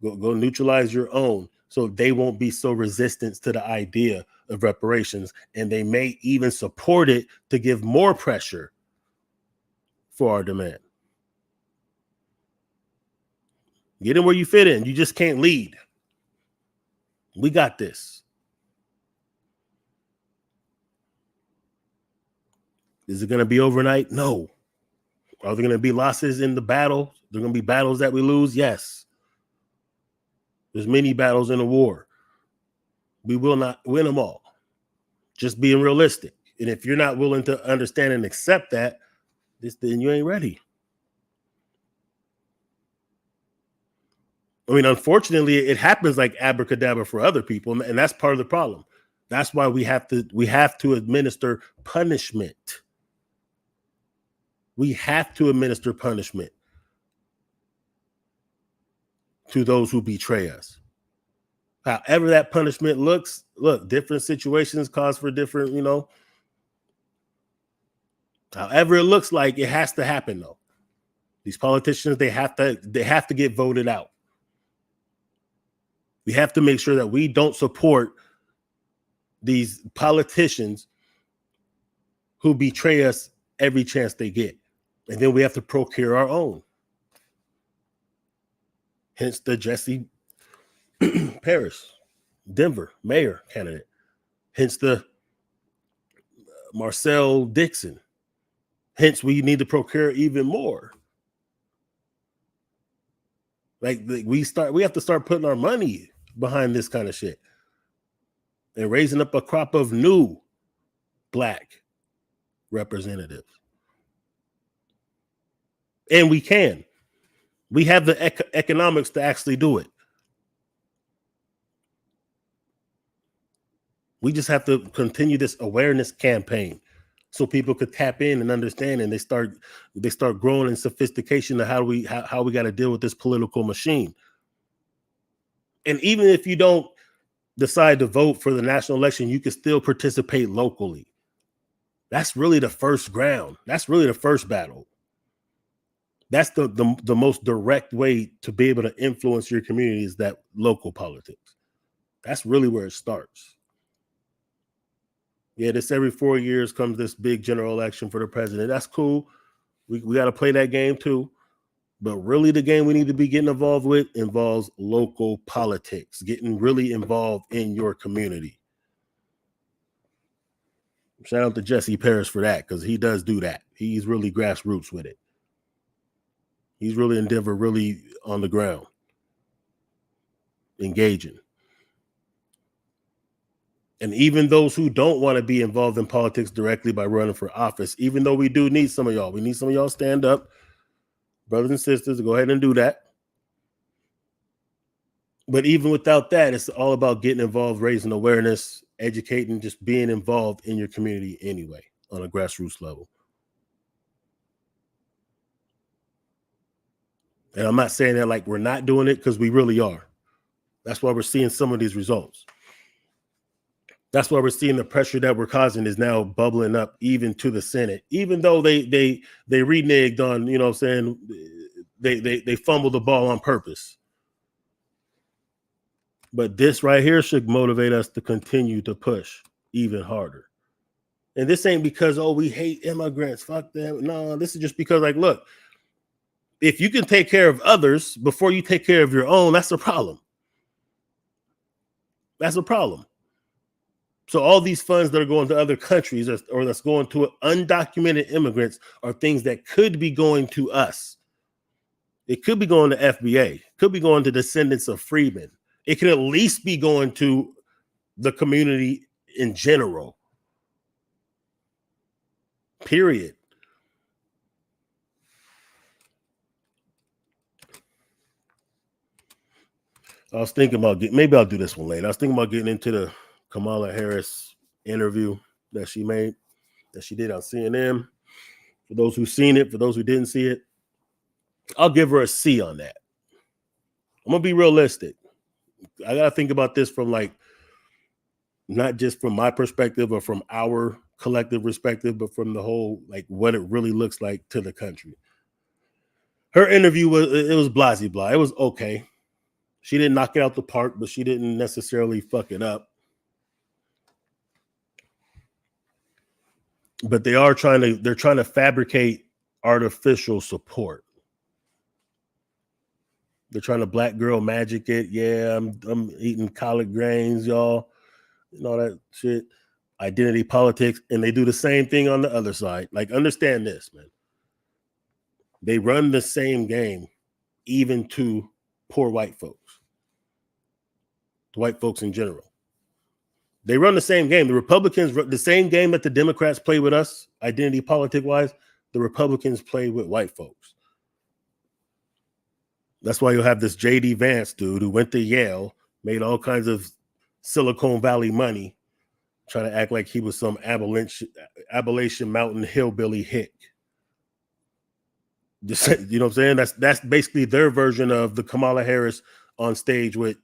S3: Go neutralize your own so they won't be so resistant to the idea of reparations. And they may even support it to give more pressure for our demand. Get in where you fit in. You just can't lead. We got this. Is it going to be overnight? No. Are there going to be losses in the battle? There are going to be battles that we lose? Yes. There's many battles in a war. We will not win them all. Just being realistic. And if you're not willing to understand and accept that, then you ain't ready. I mean, unfortunately, it happens like abracadabra for other people, and that's part of the problem. That's why we have to administer punishment. We have to administer punishment to those who betray us. However that punishment looks, different situations cause for different, however it looks like, it has to happen, though. These politicians, they have to get voted out. We have to make sure that we don't support these politicians who betray us every chance they get. And then we have to procure our own. Hence the Jesse Parrish, Denver mayor candidate. Hence the Marcel Dixon. Hence we need to procure even more. We have to start putting our money behind this kind of shit and raising up a crop of new Black representatives. And we have the economics to actually do it. We just have to continue this awareness campaign so people could tap in and understand, and they start growing in sophistication of how we got to deal with this political machine. And even if you don't decide to vote for the national election, you can still participate locally. That's really the first ground. That's really the first battle. That's the most direct way to be able to influence your community, is that local politics. That's really where it starts. Yeah, this every 4 years comes this big general election for the president. That's cool. We got to play that game too. But really, the game we need to be getting involved with involves local politics, getting really involved in your community. Shout out to Jesse Parrish for that, because he does do that. He's really grassroots with it. He's really in Denver, really on the ground, engaging. And even those who don't want to be involved in politics directly by running for office, even though we do need some of y'all, we need some of y'all stand up, brothers and sisters, go ahead and do that. But even without that, it's all about getting involved, raising awareness, educating, just being involved in your community anyway on a grassroots level. And I'm not saying that like we're not doing it, because we really are. That's why we're seeing some of these results. That's why we're seeing the pressure that we're causing is now bubbling up even to the Senate, even though they reneged on, you know what I'm saying, they fumbled the ball on purpose. But this right here should motivate us to continue to push even harder. And this ain't because, oh, we hate immigrants, fuck them. No, this is just because, like, look, if you can take care of others before you take care of your own, that's a problem. That's a problem. So all these funds that are going to other countries or that's going to undocumented immigrants are things that could be going to us. It could be going to FBA, could be going to descendants of freedmen. It could at least be going to the community in general. Period. I was thinking about maybe I'll do this one later. I was thinking about getting into the Kamala Harris interview that she did on CNN. For those who've seen it, for those who didn't see it, I'll give her a C on that. I'm gonna be realistic. I gotta think about this from like not just from my perspective or from our collective perspective, but from the whole, like what it really looks like to the country. Her interview was blasey blah. It was okay. She didn't knock it out the park, but she didn't necessarily fuck it up. But they're trying to fabricate artificial support. They're trying to black girl magic it. Yeah, I'm eating collard greens, y'all, and all that shit. Identity politics, and they do the same thing on the other side. Like, understand this, man. They run the same game, even to poor white folks, to white folks in general. They run the same game. The Republicans run the same game that the Democrats play with us, identity politic wise. The Republicans play with white folks. That's why you'll have this J.D. Vance dude who went to Yale, made all kinds of Silicon Valley money, trying to act like he was some Appalachian Mountain hillbilly hick. Just, you know what I'm saying? That's basically their version of the Kamala Harris on stage with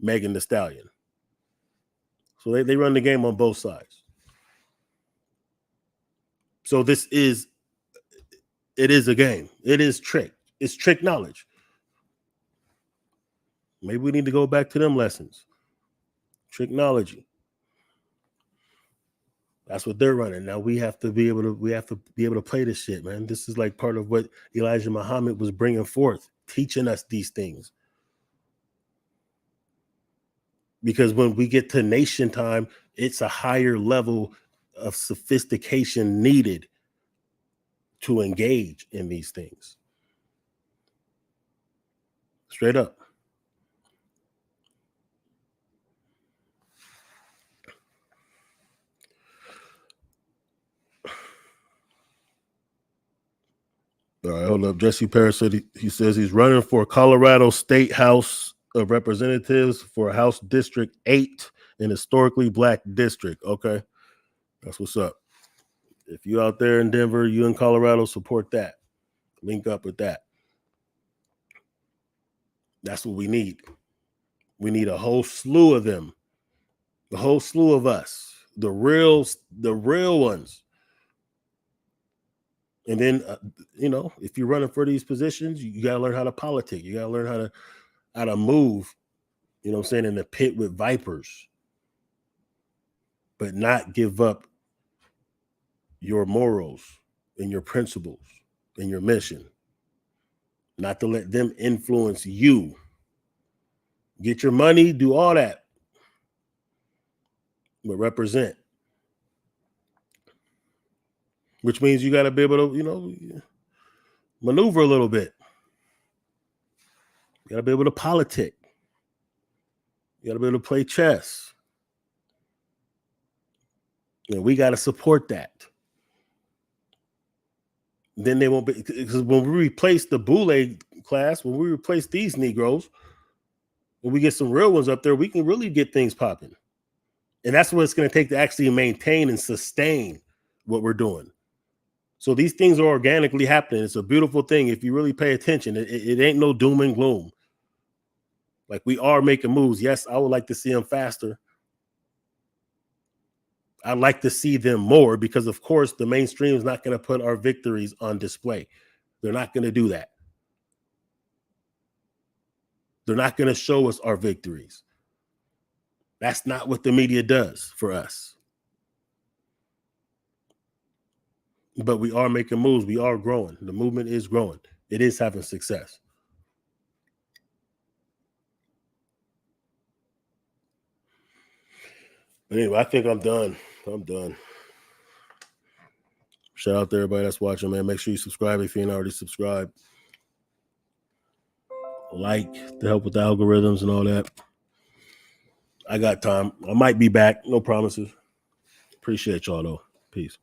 S3: Megan Thee Stallion. So they run the game on both sides. So it is a game. It is trick. It's trick knowledge. Maybe we need to go back to them lessons. Tricknology. That's what they're running. Now we have to be able to play this shit, man. This is like part of what Elijah Muhammad was bringing forth, teaching us these things. Because when we get to nation time, it's a higher level of sophistication needed to engage in these things. Straight up. All right, hold up. Jesse Parrish said he says he's running for Colorado State House of Representatives for House District 8, an historically black district. Okay, that's what's up. If you out there in Denver, you in Colorado, support that. Link up with that. That's what we need. We need a whole slew of them, the whole slew of us, the real ones. And then, if you're running for these positions, you got to learn how to politic. You got to learn how to move you know what I'm saying, in the pit with vipers, but not give up your morals and your principles and your mission, not to let them influence you. Get your money, do all that, but represent. Which means you got to be able to, you know, maneuver a little bit. You got to be able to politic. You got to be able to play chess. And we got to support that. Then they won't be, because when we replace the Boule class, when we replace these Negroes, when we get some real ones up there, we can really get things popping. And that's what it's going to take to actually maintain and sustain what we're doing. So these things are organically happening. It's a beautiful thing if you really pay attention. It ain't no doom and gloom. Like, we are making moves. Yes, I would like to see them faster. I'd like to see them more because, of course, the mainstream is not going to put our victories on display. They're not going to do that. They're not going to show us our victories. That's not what the media does for us. But we are making moves. We are growing. The movement is growing. It is having success. But anyway, I think I'm done. Shout out to everybody that's watching, man. Make sure you subscribe if you ain't already subscribed. Like to help with the algorithms and all that. I got time. I might be back. No promises. Appreciate y'all, though. Peace.